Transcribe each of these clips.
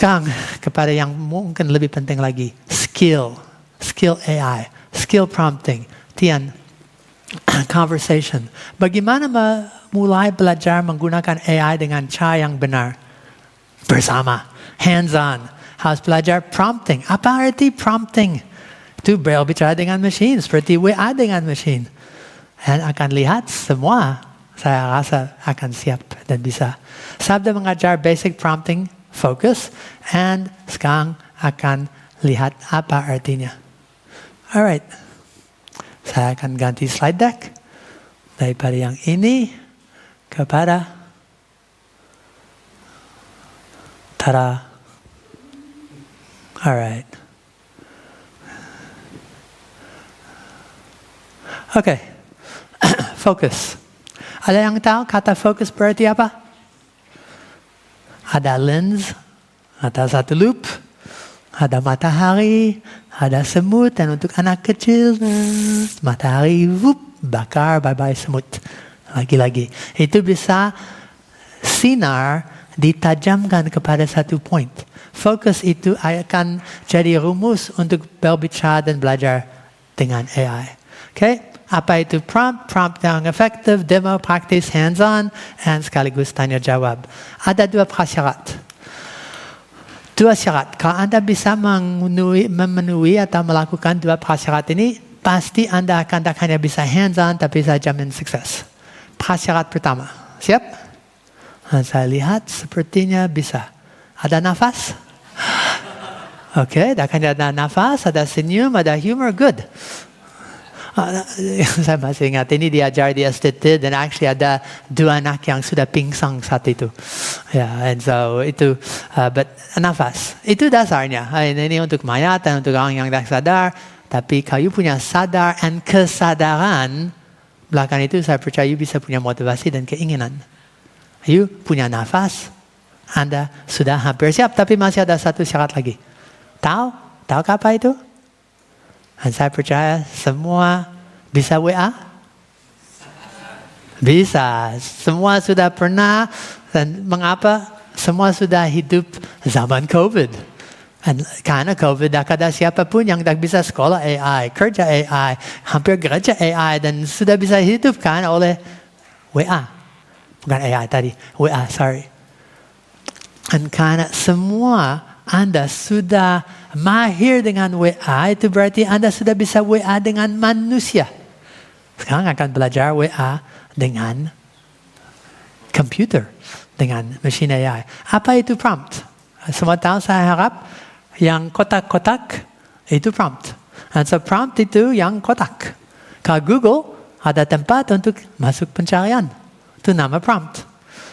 Sekarang kepada yang mungkin lebih penting lagi, skill AI, skill prompting, Tian, conversation. Bagaimana mulai belajar menggunakan AI dengan cara yang benar? Bersama, hands-on. Harus belajar prompting. Apa arti prompting? Itu berbicara dengan mesin, seperti WA dengan mesin. Dan akan lihat semua, saya rasa akan siap dan bisa. Sabda mengajar basic prompting, fokus, and sekarang akan lihat apa artinya. Alright, saya akan ganti slide deck daripada yang ini kepada tada. Alright. Okay. Fokus. Ada yang tahu kata fokus berarti apa? Ada lens, ada satu loop, ada matahari, ada semut, dan untuk anak kecil, matahari, bakar, bye-bye semut. Lagi-lagi. Itu bisa sinar ditajamkan kepada satu point. Fokus itu akan jadi rumus untuk berbicara dan belajar dengan AI. Okay? Apa itu prompt? Prompt yang efektif, demo, praktis, hands-on, and sekaligus tanya jawab. Ada dua prasyarat. Dua syarat. Kalau Anda bisa memenuhi atau melakukan dua prasyarat ini, pasti Anda akan tak hanya bisa hands-on, tapi bisa jamin sukses. Prasyarat pertama. Siap? Dan saya lihat sepertinya bisa. Ada nafas? Oke, tak hanya ada nafas, ada senyum, ada humor, good. Saya masih ingat ini diajar di STT dan actually ada dua anak yang sudah pingsan saat itu. And so itu, but nafas itu dasarnya. Ini untuk mayat dan untuk orang yang tak sadar. Tapi kalau you punya sadar dan kesadaran, belakang itu saya percaya you bisa punya motivasi dan keinginan. You punya nafas, Anda sudah hampir siap. Tapi masih ada satu syarat lagi. Tahu apa itu? Dan saya percaya semua bisa WA? Bisa. Semua sudah pernah. Dan mengapa? Semua sudah hidup zaman COVID. Dan karena COVID, tak ada siapapun yang tak bisa sekolah AI, kerja AI, hampir gereja AI, dan sudah bisa hidupkan oleh WA. Bukan AI tadi, WA, sorry. Dan karena semua Anda sudah mahir dengan WA, itu berarti Anda sudah bisa WA dengan manusia. Sekarang akan belajar WA dengan komputer, dengan mesin AI. Apa itu prompt? Semua tahu saya harap yang kotak-kotak itu prompt. Dan so prompt itu yang kotak. Kalau Google ada tempat untuk masuk pencarian. Itu nama prompt.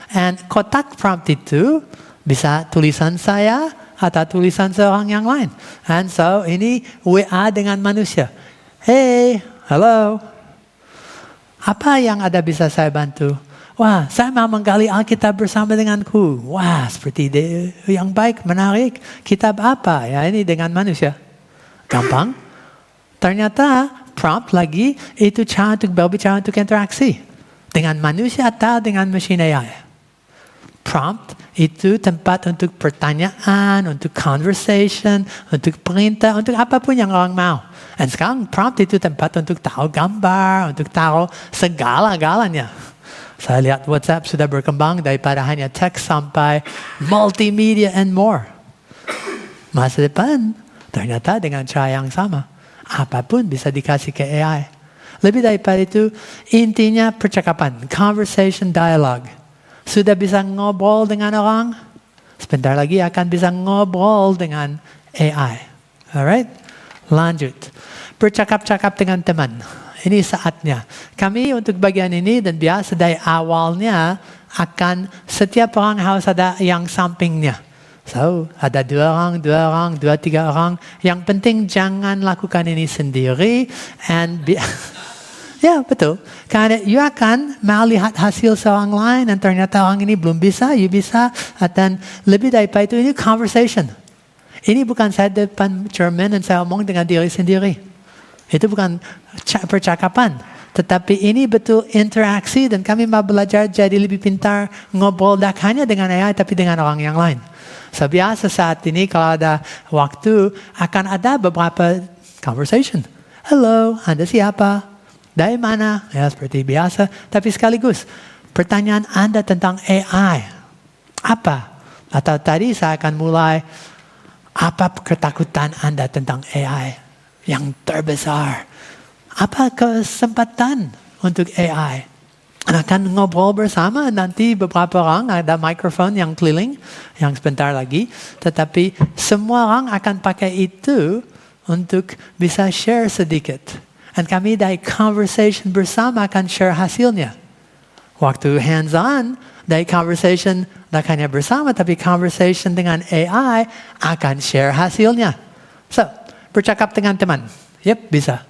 And kotak prompt itu bisa tulisan saya, atau tulisan seorang yang lain. And so, ini WA dengan manusia. Hey, hello. Apa yang ada bisa saya bantu? Wah, saya mau menggali Alkitab bersama denganku. Wah, seperti ide yang baik, menarik. Kitab apa? Ya, ini dengan manusia. Gampang. Ternyata prompt lagi itu cara untuk berbicara, untuk interaksi. Dengan manusia atau dengan mesin AI. Prompt itu tempat untuk pertanyaan, untuk conversation, untuk perintah, untuk apapun yang orang mau. Dan sekarang prompt itu tempat untuk tahu gambar, untuk tahu segala-galanya. Saya lihat WhatsApp sudah berkembang daripada hanya teks sampai multimedia and more. Masa depan ternyata dengan cara yang sama. Apapun bisa dikasih ke AI. Lebih daripada itu, intinya percakapan, conversation, dialogue. Sudah bisa ngobrol dengan orang, sebentar lagi akan bisa ngobrol dengan AI. Alright? Lanjut. Bercakap-cakap dengan teman. Ini saatnya. Kami untuk bagian ini dan biasa dari awalnya akan setiap orang harus ada yang sampingnya. So, ada 2 orang, 2, 3 orang. Yang penting jangan lakukan ini sendiri. Ya, betul. Karena you akan melihat hasil seorang lain dan ternyata orang ini belum bisa, you bisa. Dan lebih daripada itu, ini conversation. Ini bukan saya depan cermin dan saya omong dengan diri sendiri. Itu bukan percakapan. Tetapi ini betul interaksi dan kami mau belajar jadi lebih pintar ngobrol tak hanya dengan AI tapi dengan orang yang lain. Sebiasa saat ini kalau ada waktu, akan ada beberapa conversation. Hello, Anda siapa? Dari mana? Ya, seperti biasa. Tapi sekaligus, pertanyaan Anda tentang AI. Apa? Atau tadi saya akan mulai, apa ketakutan Anda tentang AI yang terbesar? Apa kesempatan untuk AI? Akan ngobrol bersama nanti beberapa orang, ada mikrofon yang keliling, yang sebentar lagi. Tetapi semua orang akan pakai itu untuk bisa share sedikit. Dan kami dari conversation bersama akan share hasilnya. Waktu hands-on, dari conversation tidak hanya bersama, tapi conversation dengan AI akan share hasilnya. So, bercakap dengan teman. Yep, bisa.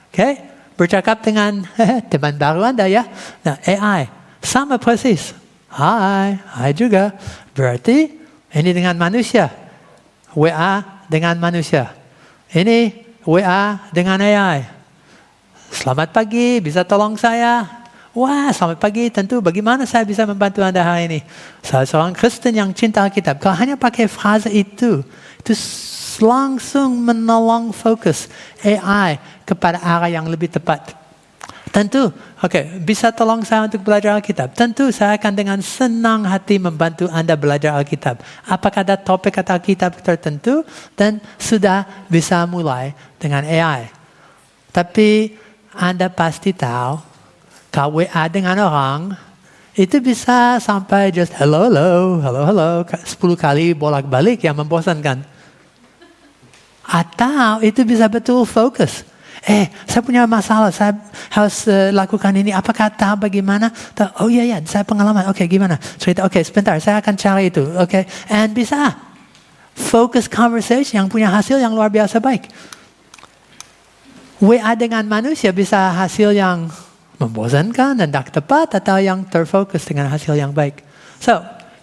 Okay? Bercakap dengan teman baru Anda ya. Nah, AI, sama persis. Hai juga. Berarti, ini dengan manusia. WA dengan manusia. Ini WA dengan AI. Selamat pagi, bisa tolong saya? Wah, selamat pagi, tentu bagaimana saya bisa membantu Anda hari ini? Saya seorang Kristen yang cinta Alkitab. Kalau hanya pakai frase itu langsung menolong fokus AI kepada arah yang lebih tepat. Tentu, bisa tolong saya untuk belajar Alkitab. Tentu saya akan dengan senang hati membantu Anda belajar Alkitab. Apakah ada topik atau Alkitab tertentu? Dan sudah bisa mulai dengan AI. Tapi Anda pasti tahu, kalau WA dengan orang, itu bisa sampai just hello, 10 kali bolak-balik yang membosankan. Atau itu bisa betul fokus. Saya punya masalah, saya harus lakukan ini. Apakah tahu bagaimana? Oh iya, saya pengalaman. Gimana? Cerita, sebentar, saya akan cari itu. And bisa focus conversation yang punya hasil yang luar biasa baik. WA dengan manusia bisa hasil yang membosankan dan tidak tepat atau yang terfokus dengan hasil yang baik. So,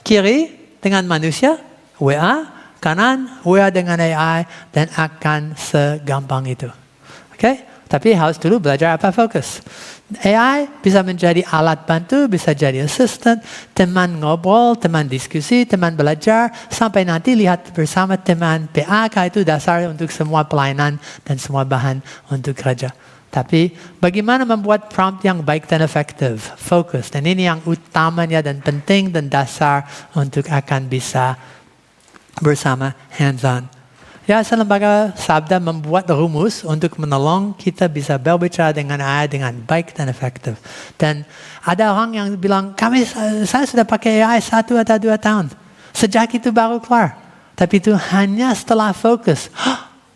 kiri dengan manusia, WA, kanan, WA dengan AI, dan akan segampang itu. Tapi harus dulu belajar apa fokus. AI bisa menjadi alat bantu, bisa jadi assistant, teman ngobrol, teman diskusi, teman belajar, sampai nanti lihat bersama teman PAK itu dasar untuk semua pelayanan dan semua bahan untuk kerja. Tapi bagaimana membuat prompt yang baik dan efektif, fokus. Dan ini yang utamanya dan penting dan dasar untuk akan bisa bersama hands-on. Yayasan Lembaga Sabda membuat rumus untuk menolong kita bisa berbicara dengan AI dengan baik dan efektif. Dan ada orang yang bilang, saya sudah pakai AI 1 atau 2 tahun. Sejak itu baru keluar. Tapi itu hanya setelah fokus.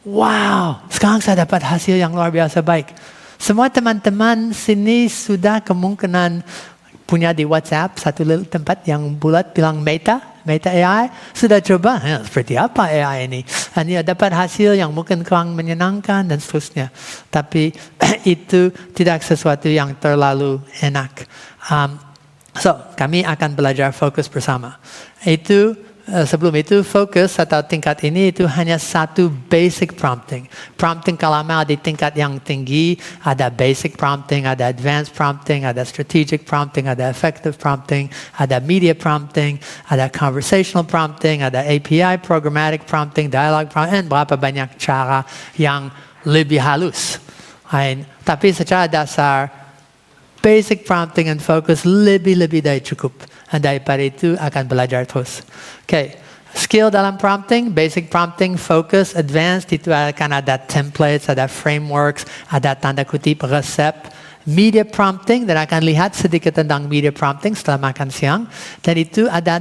Wow, sekarang saya dapat hasil yang luar biasa baik. Semua teman-teman sini sudah kemungkinan punya di WhatsApp satu tempat yang bulat bilang Meta AI. Sudah coba, seperti apa AI ini? Dan ya dapat hasil yang mungkin kurang menyenangkan dan seterusnya. Tapi itu tidak sesuatu yang terlalu enak. Kami akan belajar fokus bersama. Sebelum itu fokus atau tingkat ini itu hanya satu basic prompting. Prompting kalau mau di tingkat yang tinggi ada basic prompting, ada advanced prompting, ada strategic prompting, ada effective prompting, ada media prompting, ada conversational prompting, ada API, programmatic prompting, dialogue prompting, dan berapa banyak cara yang lebih halus. Tapi secara dasar basic prompting and focus lebih dari cukup. Dan daripada itu akan belajar terus. Skill dalam prompting, basic prompting, focus, advanced, itu akan ada templates, ada frameworks, ada tanda kutip resep. Media prompting, dan akan lihat sedikit tentang media prompting setelah makan siang. Dan itu ada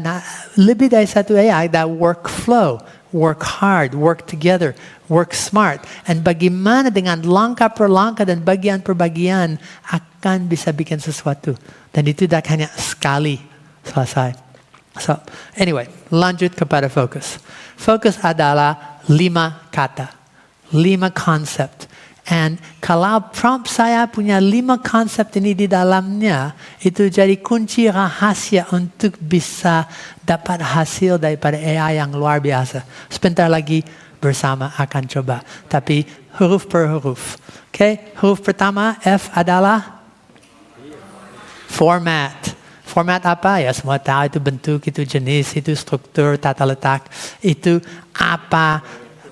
lebih dari satu AI, ada workflow. Work hard, work together, work smart. Dan bagaimana dengan langkah per langkah dan bagian per bagian akan bisa bikin sesuatu. Dan itu tidak hanya sekali selesai. Anyway, lanjut kepada fokus. Fokus adalah 5 kata, 5 konsep. And kalau prompt saya punya 5 konsep ini di dalamnya, itu jadi kunci rahasia untuk bisa dapat hasil daripada AI yang luar biasa. Sebentar lagi bersama akan coba. Tapi huruf per huruf. Huruf pertama F adalah format. Format apa? Ya semua tahu itu bentuk, itu jenis, itu struktur, tata letak. Itu apa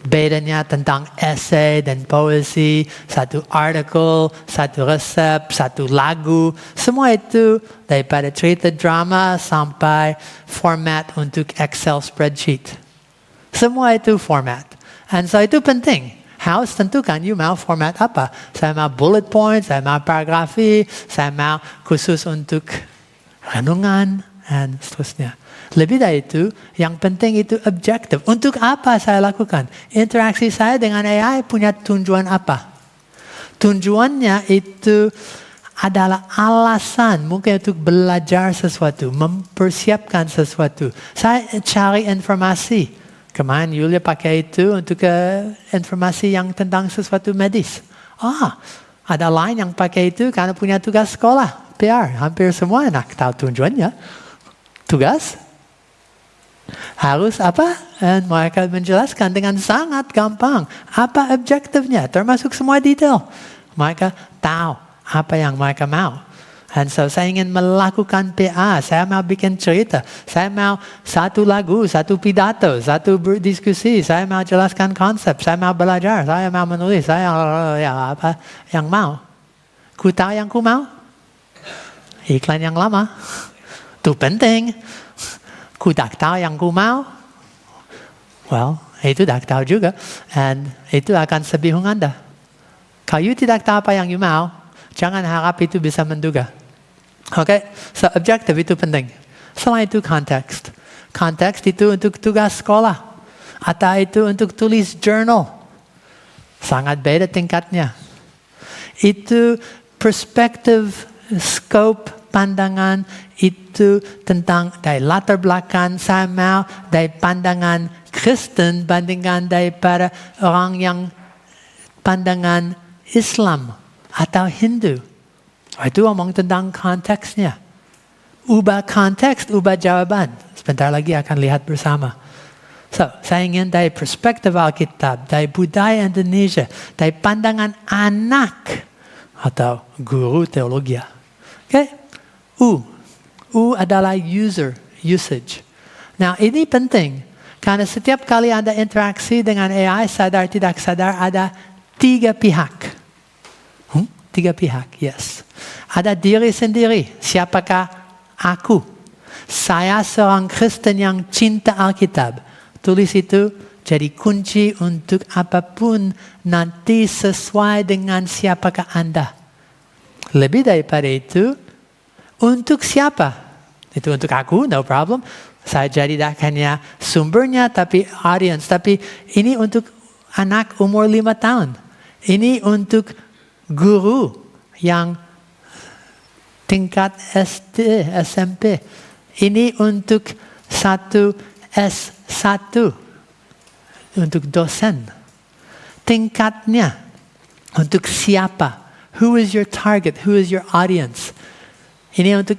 bedanya tentang essay dan poesi, satu artikel, satu resep, satu lagu. Semua itu daripada cerita drama sampai format untuk Excel spreadsheet. Semua itu format. And so itu penting. Harus tentukan you mau format apa. Saya mau bullet points, saya mau paragrafi, saya mau khusus untuk renungan, dan seterusnya. Lebih dari itu, yang penting itu objektif. Untuk apa saya lakukan? Interaksi saya dengan AI punya tujuan apa? Tujuannya itu adalah alasan mungkin untuk belajar sesuatu, mempersiapkan sesuatu. Saya cari informasi. Kemarin Yulia pakai itu untuk informasi yang tentang sesuatu medis. Ada lain yang pakai itu karena punya tugas sekolah. PR, hampir semua anak tahu tujuannya. Tugas harus apa? Dan mereka menjelaskan dengan sangat gampang. Apa objektifnya, termasuk semua detail. Mereka tahu apa yang mereka mau. Dan so saya ingin melakukan PA, saya mau bikin cerita. Saya mau satu lagu, satu pidato, satu berdiskusi. Saya mau jelaskan konsep, saya mau belajar, saya mau menulis. Saya apa yang mau. Ku tahu yang ku mau. Iklan yang lama, itu penting. Ku tak tahu yang ku mau. Well, itu tak tahu juga. And itu akan sebingung Anda. Kalau you tidak tahu apa yang you mau, jangan harap itu bisa menduga. Okay? So, objektif itu penting. Selain itu konteks. Konteks itu untuk tugas sekolah. Atau itu untuk tulis journal. Sangat beda tingkatnya. Itu perspektif, scope, pandangan itu tentang dari latar belakang saya mau dari pandangan Kristen bandingkan daripada orang yang pandangan Islam atau Hindu. Itu ngomong tentang konteksnya. Ubah konteks, ubah jawaban. Sebentar lagi akan lihat bersama. So, saya ingin dari perspektif Alkitab, dari budaya Indonesia, dari pandangan anak atau guru teologi. Okay? U adalah usage. Nah, ini penting. Karena setiap kali Anda interaksi dengan AI, sadar tidak sadar, ada 3 pihak. 3 pihak, yes. Ada diri sendiri. Siapakah aku? Saya seorang Kristen yang cinta Alkitab. Tulis itu jadi kunci untuk apapun nanti sesuai dengan siapakah Anda. Lebih daripada itu, untuk siapa? Itu untuk aku, no problem. Saya jadi tak hanya sumbernya, tapi audience. Tapi ini untuk anak umur 5 tahun. Ini untuk guru yang tingkat SD, SMP. Ini untuk satu S1. Untuk dosen. Tingkatnya untuk siapa? Who is your target? Who is your audience? Ini untuk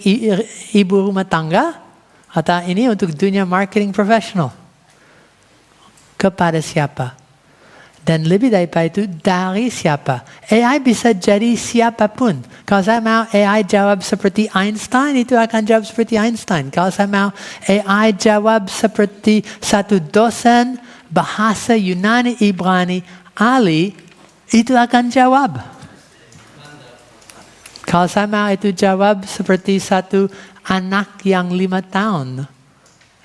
ibu rumah tangga atau ini untuk dunia marketing profesional? Kepada siapa? Dan lebih daripada itu, dari siapa? AI bisa jadi siapapun. Kalau saya mau AI jawab seperti Einstein, itu akan jawab seperti Einstein. Kalau saya mau AI jawab seperti satu dosen bahasa Yunani Ibrani ahli, itu akan jawab. Kalau saya mau itu jawab seperti satu anak yang 5 tahun,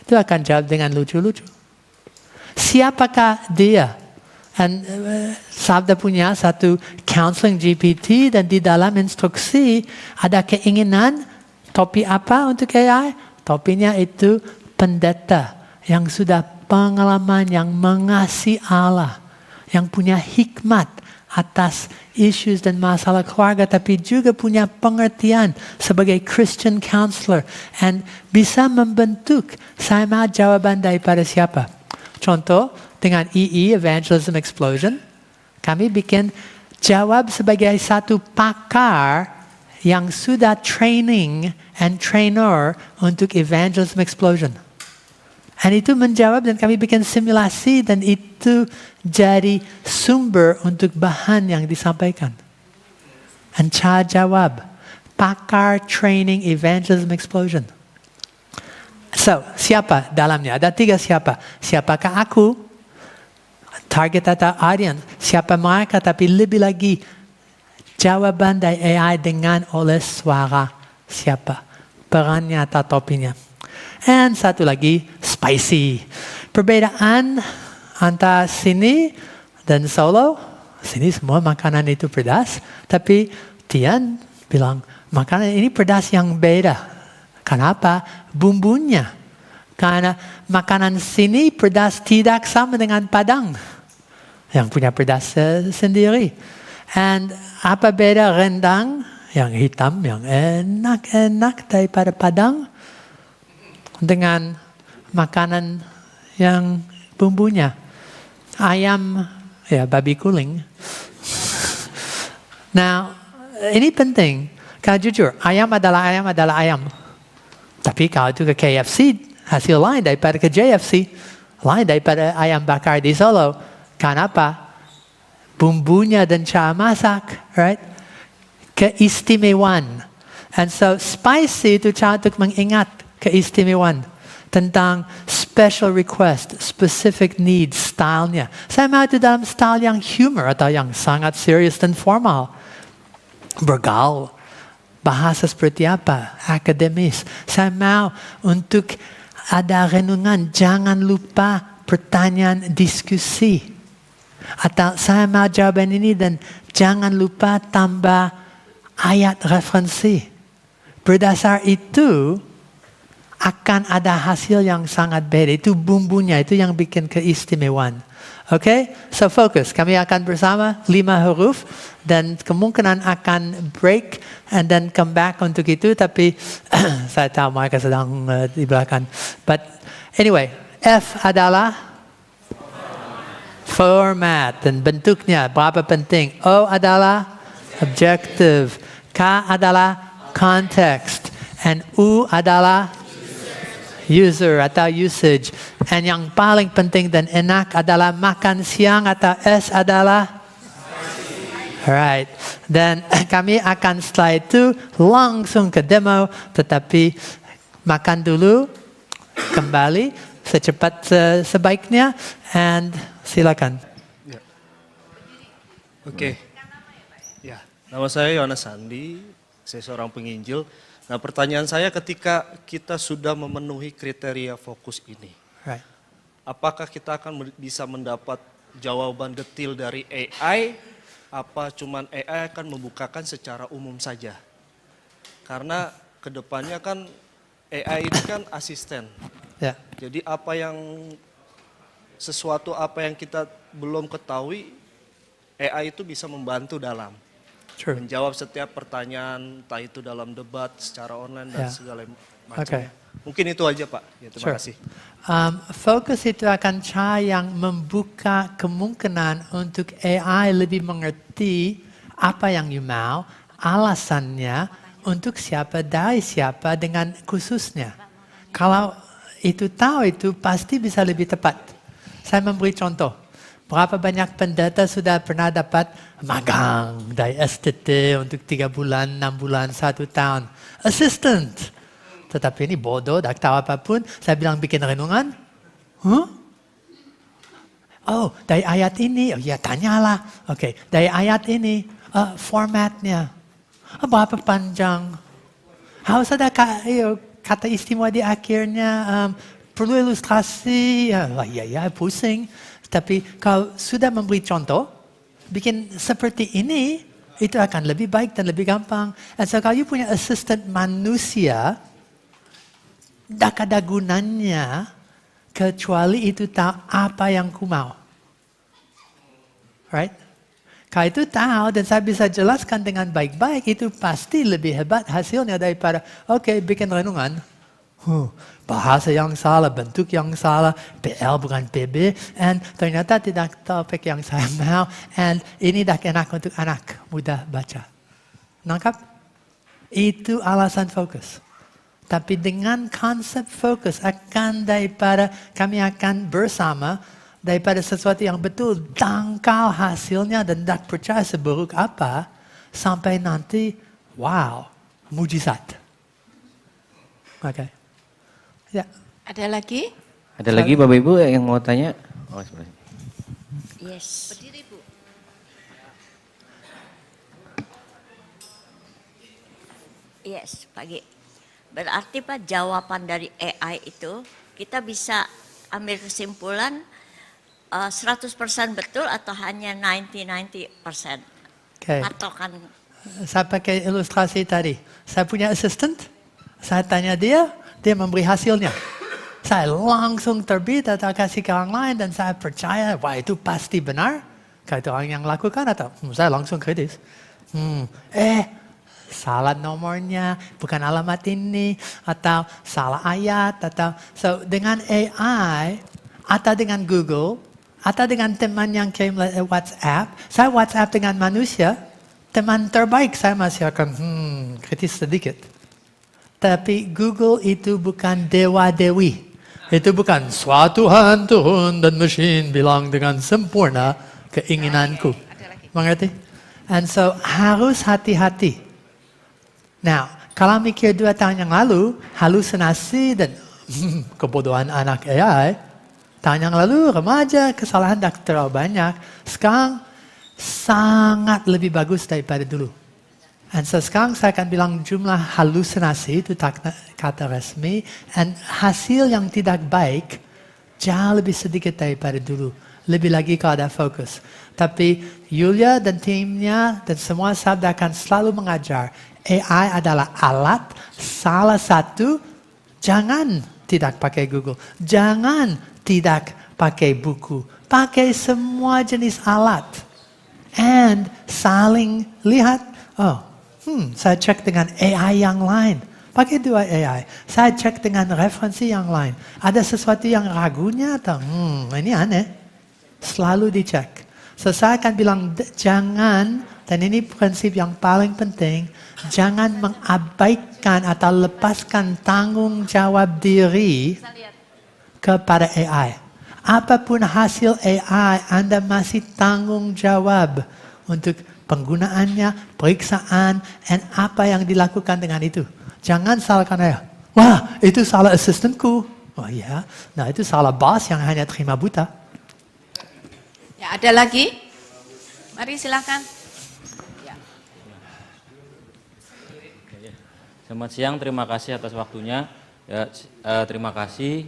itu akan jawab dengan lucu-lucu. Siapakah dia? Dan Sabda punya satu counseling GPT dan di dalam instruksi ada keinginan topi apa untuk AI? Topinya itu pendeta yang sudah pengalaman, yang mengasihi Allah, yang punya hikmat atas issues dan masalah keluarga, tapi juga punya pengertian sebagai Christian counselor and bisa membentuk saya mau jawaban daripada siapa. Contoh, dengan EE, Evangelism Explosion, kami bikin jawab sebagai satu pakar yang sudah training and trainer untuk Evangelism Explosion. Dan itu menjawab dan kami bikin simulasi dan itu jadi sumber untuk bahan yang disampaikan. Dan cara jawab. Pakar Training Evangelism Explosion. So, siapa dalamnya? Ada 3 siapa. Siapakah aku? Target atau audience. Siapa mereka? Tapi lebih lagi, jawaban dari AI dengan oleh suara siapa. Perannya atau topinya. And satu lagi, spicy. Perbedaan antara sini dan solo, sini semua makanan itu pedas. Tapi Tian bilang, makanan ini pedas yang beda. Kenapa? Bumbunya. Karena makanan sini pedas tidak sama dengan Padang. Yang punya pedas sendiri. And apa beda rendang yang hitam, yang enak-enak daripada Padang dengan makanan yang bumbunya. Ayam, ya babi kuling. Nah, ini penting. Kalau jujur, ayam adalah ayam. Tapi kalau itu ke KFC, hasil lain daripada ke JFC, lain daripada ayam bakar di Solo. Kenapa? Bumbunya dan cara masak, right? Keistimewaan. And so spicy itu cara untuk mengingat keistimewaan tentang special request, specific needs, stylenya. Saya mau itu dalam style yang humor atau yang sangat serius dan formal. Bergaul. Bahasa seperti apa? Akademis. Saya mau untuk ada renungan. Jangan lupa pertanyaan diskusi. Atau saya mau jawaban ini dan jangan lupa tambah ayat referensi. Berdasar itu akan ada hasil yang sangat beda. Itu bumbunya, itu yang bikin keistimewaan. Okay? So fokus. Kami akan bersama 5 huruf dan kemungkinan akan break and then come back untuk itu. Tapi saya tahu mereka sedang di belakang. But anyway, F adalah format dan bentuknya berapa penting. O adalah objective. K adalah context. And U adalah user atau usage. And yang paling penting dan enak adalah makan siang atau S adalah alright. Dan kami akan setelah itu langsung ke demo. Tetapi makan dulu, kembali secepat sebaiknya. And silakan. Ya. Oke. Ya, nama saya Yohanes Sandi. Saya seorang penginjil. Nah, pertanyaan saya ketika kita sudah memenuhi kriteria fokus ini, Right. apakah kita akan bisa mendapat jawaban detail dari AI? Apa cuman AI akan membukakan secara umum saja? Karena kedepannya kan AI ini kan asisten. Ya. Jadi sesuatu apa yang kita belum ketahui, AI itu bisa membantu dalam. True. Menjawab setiap pertanyaan, entah itu dalam debat, secara online, dan segala macamnya. Okay. Mungkin itu aja Pak. Ya, terima kasih. Fokus itu akan cara yang membuka kemungkinan untuk AI lebih mengerti apa yang you mau, alasannya, untuk siapa, dari siapa, dengan khususnya. Kalau itu tahu itu pasti bisa lebih tepat. Saya memberi contoh. Berapa banyak pendeta sudah pernah dapat magang dari STT untuk 3 bulan, 6 bulan, 1 tahun. Assistant. Tetapi ini bodoh, tak tahu apapun. Saya bilang bikin renungan. Huh? Oh, dari ayat ini. Oh ya, tanyalah. Oke, dari ayat ini. Formatnya. Berapa panjang? Harus ada kata istimewa di akhirnya. Perlu ilustrasi. Ya, pusing. Tapi kalau sudah memberi contoh, bikin seperti ini, itu akan lebih baik dan lebih gampang. Dan so kalau you punya assistant manusia, tak ada gunanya, kecuali itu tahu apa yang ku mau. Right? Kalau itu tahu dan saya bisa jelaskan dengan baik-baik, itu pasti lebih hebat hasilnya daripada, bikin renungan. Bahasa yang salah, bentuk yang salah, PL bukan PB, and ternyata tidak topik yang saya mau, and ini tak enak untuk anak muda baca. Nangkap? Itu alasan fokus. Tapi dengan konsep fokus kami akan bersama daripada sesuatu yang betul dangkal hasilnya dan tak percaya seburuk apa, sampai nanti, wow, mujizat. Oke. Ya. Ada lagi? Ada lagi Bapak Ibu yang mau tanya? Oh, sebelah sini. Yes. Berdiri, Bu. Yes, pagi. Berarti Pak, jawaban dari AI itu kita bisa ambil kesimpulan 100% betul atau hanya 90% Oke. patokan. Saya pakai ilustrasi tadi. Saya punya assistant, saya tanya dia memberi hasilnya. Saya langsung terbit atau kasih ke orang lain dan saya percaya, wah itu pasti benar. Kalau itu orang yang lakukan atau saya langsung kritis. Salah nomornya, bukan alamat ini, atau salah ayat, atau dengan AI, atau dengan Google, atau dengan teman yang kirim WhatsApp, saya WhatsApp dengan manusia, teman terbaik saya masih akan kritis sedikit. Tapi Google itu bukan dewa-dewi. Itu bukan suatu Tuhan turun dan mesin bilang dengan sempurna keinginanku. Mengerti? And so harus hati-hati. Now, kalau mikir 2 tahun yang lalu, halusinasi dan kebodohan anak AI, tahun yang lalu remaja, kesalahan tak terlalu banyak. Sekarang sangat lebih bagus daripada dulu. And so sekarang saya akan bilang jumlah halusinasi itu kata resmi, and hasil yang tidak baik jauh lebih sedikit daripada dulu. Lebih lagi kalau ada fokus. Tapi Yulia dan timnya dan semua sabda akan selalu mengajar. AI adalah alat, salah satu, jangan tidak pakai Google. Jangan tidak pakai buku. Pakai semua jenis alat. And saling lihat, saya cek dengan AI yang lain. Pakai 2 AI. Saya cek dengan referensi yang lain. Ada sesuatu yang ragunya atau, ini aneh. Selalu dicek. So saya akan bilang, jangan, dan ini prinsip yang paling penting, jangan mengabaikan atau lepaskan tanggung jawab diri kepada AI. Apapun hasil AI, Anda masih tanggung jawab untuk penggunaannya, periksaan, dan apa yang dilakukan dengan itu. Jangan salahkan AI. Wah, itu salah asistenku. Oh iya, nah itu salah bos yang hanya terima buta. Ya, ada lagi? Mari silakan. Selamat siang, terima kasih atas waktunya. Ya, terima kasih.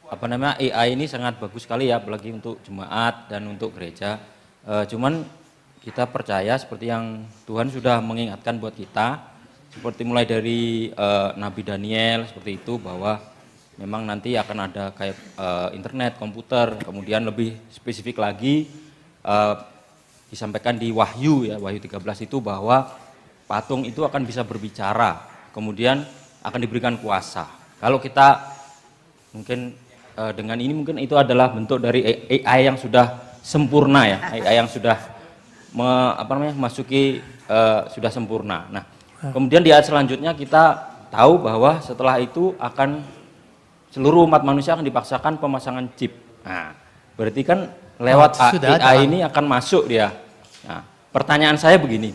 AI ini sangat bagus sekali ya, apalagi untuk jemaat dan untuk gereja. Cuman kita percaya seperti yang Tuhan sudah mengingatkan buat kita, seperti mulai dari Nabi Daniel seperti itu, bahwa memang nanti akan ada kayak internet, komputer, kemudian lebih spesifik lagi disampaikan di Wahyu ya, Wahyu 13 itu bahwa patung itu akan bisa berbicara, kemudian akan diberikan kuasa. Kalau kita mungkin dengan ini mungkin itu adalah bentuk dari AI yang sudah sempurna ya, AI yang sudah masuki sudah sempurna. Nah, kemudian di ayat selanjutnya kita tahu bahwa setelah itu akan seluruh umat manusia akan dipaksakan pemasangan chip. Nah, berarti kan lewat AI ini akan masuk dia. Nah, pertanyaan saya begini.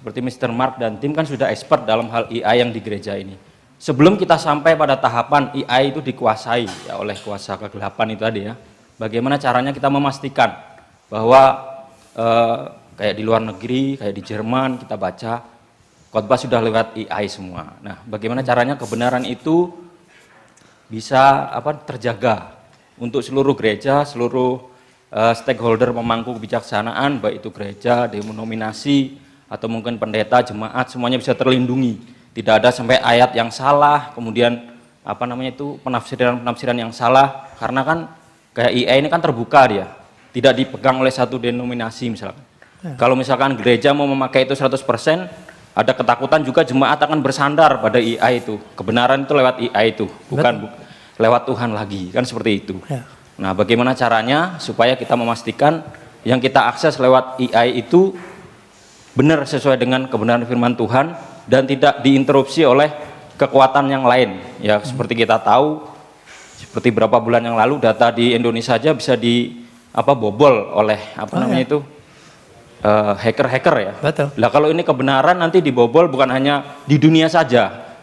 Seperti Mr. Mark dan tim kan sudah expert dalam hal AI yang di gereja ini. Sebelum kita sampai pada tahapan AI itu dikuasai ya oleh kuasa kegelapan itu tadi ya. Bagaimana caranya kita memastikan bahwa kayak di luar negeri, kayak di Jerman kita baca khotbah sudah lewat AI semua. Nah, bagaimana caranya kebenaran itu bisa terjaga untuk seluruh gereja, seluruh stakeholder pemangku kebijaksanaan, baik itu gereja, denominasi, atau mungkin pendeta, jemaat, semuanya bisa terlindungi. Tidak ada sampai ayat yang salah, kemudian penafsiran yang salah, karena kan kayak AI ini kan terbuka dia, tidak dipegang oleh satu denominasi misalkan. Kalau misalkan gereja mau memakai itu 100%, ada ketakutan juga jemaat akan bersandar pada AI itu. Kebenaran itu lewat AI itu, bukan lewat Tuhan lagi, kan seperti itu. Nah, bagaimana caranya supaya kita memastikan yang kita akses lewat AI itu benar sesuai dengan kebenaran firman Tuhan dan tidak diinterupsi oleh kekuatan yang lain. Ya, seperti kita tahu, seperti berapa bulan yang lalu data di Indonesia saja bisa bobol oleh hacker-hacker ya. Betul. Lah kalau ini kebenaran nanti dibobol bukan hanya di dunia saja,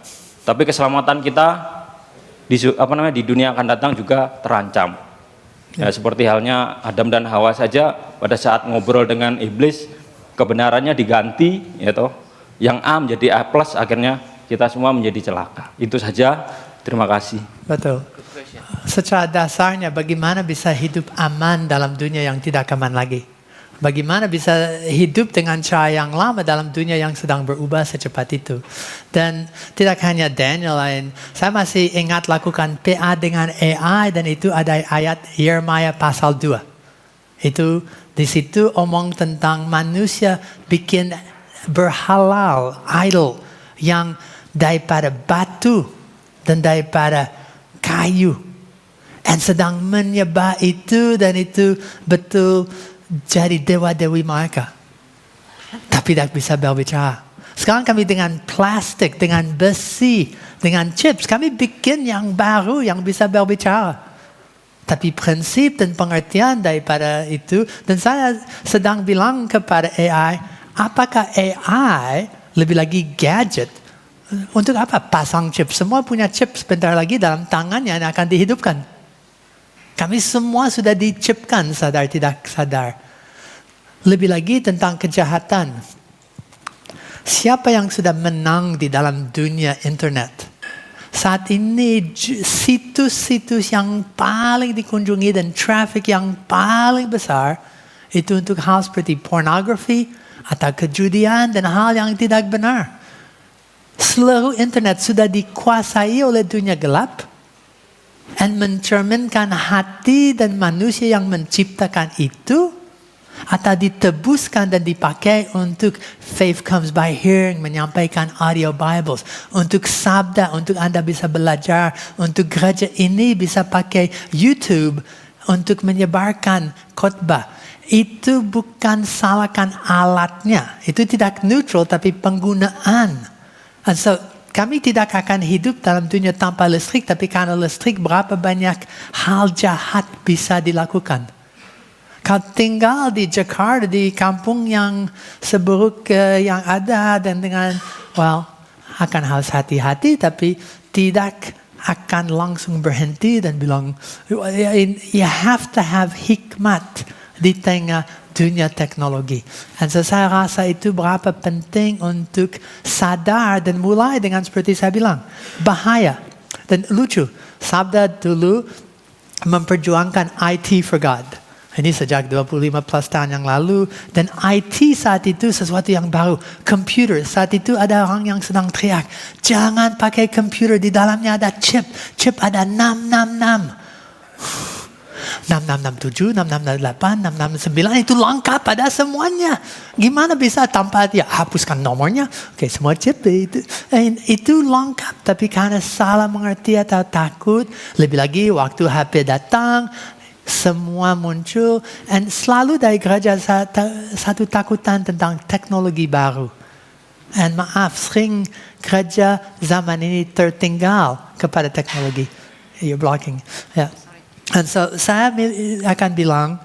tapi keselamatan kita di dunia akan datang juga terancam. Ya, seperti halnya Adam dan Hawa saja pada saat ngobrol dengan iblis, kebenarannya diganti, ya toh. Yang A menjadi A plus, akhirnya kita semua menjadi celaka. Itu saja. Terima kasih. Betul. Secara dasarnya bagaimana bisa hidup aman dalam dunia yang tidak aman lagi? Bagaimana bisa hidup dengan cara yang lama dalam dunia yang sedang berubah secepat itu? Dan tidak hanya Daniel lain, saya masih ingat lakukan PA dengan AI dan itu ada ayat Yeremia pasal 2. Itu di situ omong tentang manusia bikin berhalal, idol yang daripada batu dan daripada kayu. Dan sedang menyembah itu dan itu betul jadi dewa-dewi mereka. Tapi tidak bisa berbicara. Sekarang kami dengan plastik, dengan besi, dengan chips, kami bikin yang baru yang bisa berbicara. Tapi prinsip dan pengertian daripada itu, dan saya sedang bilang kepada AI, apakah AI lebih lagi gadget? Untuk apa pasang chip? Semua punya chip sebentar lagi dalam tangannya yang akan dihidupkan. Kami semua sudah dicipkan sadar tidak sadar. Lebih lagi tentang kejahatan. Siapa yang sudah menang di dalam dunia internet? Saat ini situs-situs yang paling dikunjungi dan traffic yang paling besar itu untuk hal seperti pornografi atau kejudian dan hal yang tidak benar. Seluruh internet sudah dikuasai oleh dunia gelap dan mencerminkan hati dan manusia yang menciptakan itu atau ditebuskan dan dipakai untuk faith comes by hearing, menyampaikan audio Bibles, untuk sabda, untuk Anda bisa belajar, untuk gereja ini bisa pakai YouTube untuk menyebarkan khotbah. Itu bukan salahkan alatnya, itu tidak neutral tapi penggunaan. And so, kami tidak akan hidup dalam dunia tanpa listrik, tapi karena listrik berapa banyak hal jahat bisa dilakukan. Kau tinggal di Jakarta, di kampung yang seburuk yang ada dan dengan, akan harus hati-hati, tapi tidak akan langsung berhenti dan bilang, you have to have hikmat di tengah dunia teknologi. Dan saya rasa itu berapa penting untuk sadar dan mulai dengan seperti saya bilang, bahaya. Dan lucu, sabda dulu memperjuangkan IT for God. Ini sejak 25 plus tahun yang lalu. Dan IT saat itu sesuatu yang baru. Computer, saat itu ada orang yang sedang teriak, jangan pakai computer, di dalamnya ada chip. Chip ada 666. 6667, 6668, 669 itu lengkap ada semuanya. Gimana bisa tanpa dia hapuskan nomornya? Oke, semua chip itu lengkap. Tapi karena salah mengerti atau takut, lebih lagi waktu HP datang, semua muncul. Dan selalu dari gereja satu takutan tentang teknologi baru. Dan maaf, sering gereja zaman ini tertinggal kepada teknologi. You're blocking. Yeah. Dan so, saya akan bilang,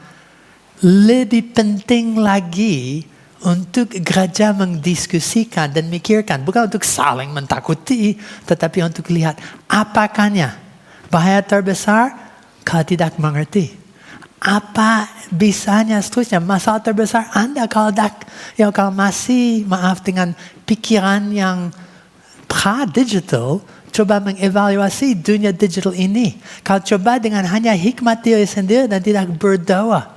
lebih penting lagi untuk gereja mendiskusikan dan mikirkan, bukan untuk saling mentakuti, tetapi untuk lihat apakahnya bahaya terbesar kalau tidak mengerti. Apa bisanya seterusnya, masalah terbesar Anda kalau masih dengan pikiran yang pra-digital, coba mengevaluasi dunia digital ini. Kalau coba dengan hanya hikmat diri sendiri dan tidak berdoa,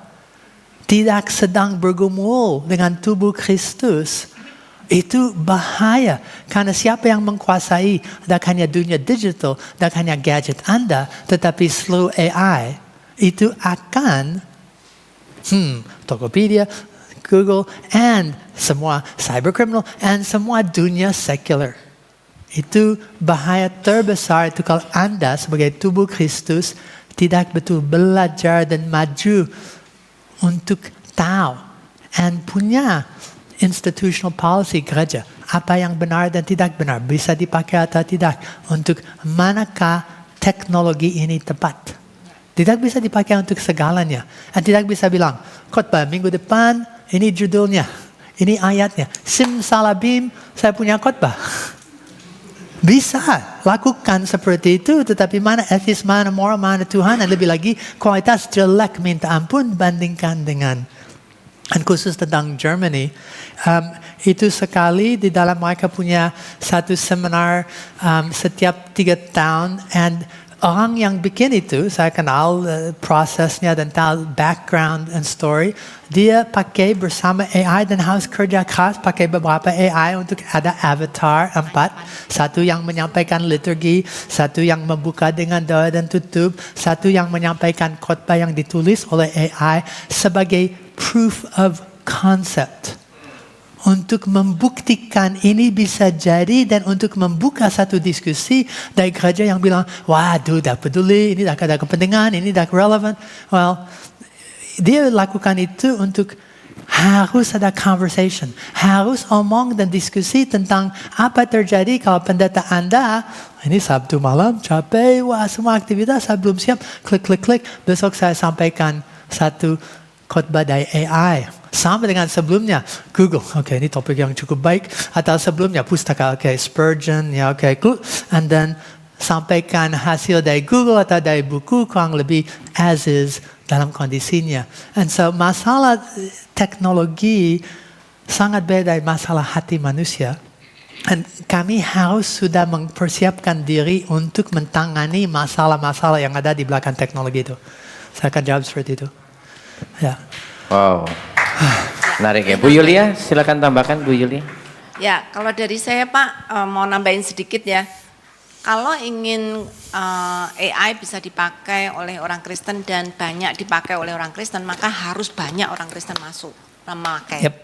tidak sedang bergumul dengan tubuh Kristus, itu bahaya. Karena siapa yang menguasai tidak hanya dunia digital, tidak hanya gadget Anda, tetapi seluruh AI, itu akan Tokopedia, Google, and semua cybercriminal, and semua dunia sekuler. Itu bahaya terbesar itu kalau Anda sebagai tubuh Kristus tidak betul belajar dan maju untuk tahu dan punya institutional policy gereja. Apa yang benar dan tidak benar, bisa dipakai atau tidak, untuk manakah teknologi ini tepat. Tidak bisa dipakai untuk segalanya. Dan tidak bisa bilang, khotbah minggu depan ini judulnya, ini ayatnya. Simsalabim, saya punya khotbah. Bisa lakukan seperti itu, tetapi mana etis, mana moral, mana Tuhan, dan lebih lagi kualitas jelek minta ampun bandingkan dengan. Dan khusus tentang Germany, itu sekali di dalam mereka punya satu seminar setiap 3 tahun, and orang yang bikin itu, saya kenal prosesnya dan tahu background and story, dia pakai bersama AI dan harus kerja keras pakai beberapa AI untuk ada avatar 4. Satu yang menyampaikan liturgi, satu yang membuka dengan doa dan tutup, satu yang menyampaikan khotbah yang ditulis oleh AI sebagai proof of concept. Untuk membuktikan ini bisa jadi dan untuk membuka satu diskusi dari gereja yang bilang, waduh, dah peduli, ini dah ada kepentingan, ini dah relevan. Well, dia lakukan itu untuk harus ada conversation, harus omong dan diskusi tentang apa terjadi kalau pendeta Anda, ini Sabtu malam, capek, wah semua aktivitas saya belum siap, klik, besok saya sampaikan satu khotbah dari AI. Sama dengan sebelumnya, Google, oke, ini topik yang cukup baik. Atau sebelumnya, pustaka, oke, Spurgeon, ya oke, good. And then, sampaikan hasil dari Google atau dari buku kurang lebih as is dalam kondisinya. And so, masalah teknologi sangat beda dari masalah hati manusia. Dan kami harus sudah mempersiapkan diri untuk mentangani masalah-masalah yang ada di belakang teknologi itu. Saya akan jawab seperti itu. Ya. Wow, menarik ya. Bu Yulia, silakan tambahkan Bu Yulia. Ya, kalau dari saya Pak, mau nambahin sedikit ya. Kalau ingin AI bisa dipakai oleh orang Kristen dan banyak dipakai oleh orang Kristen, maka harus banyak orang Kristen masuk memakai. Yep.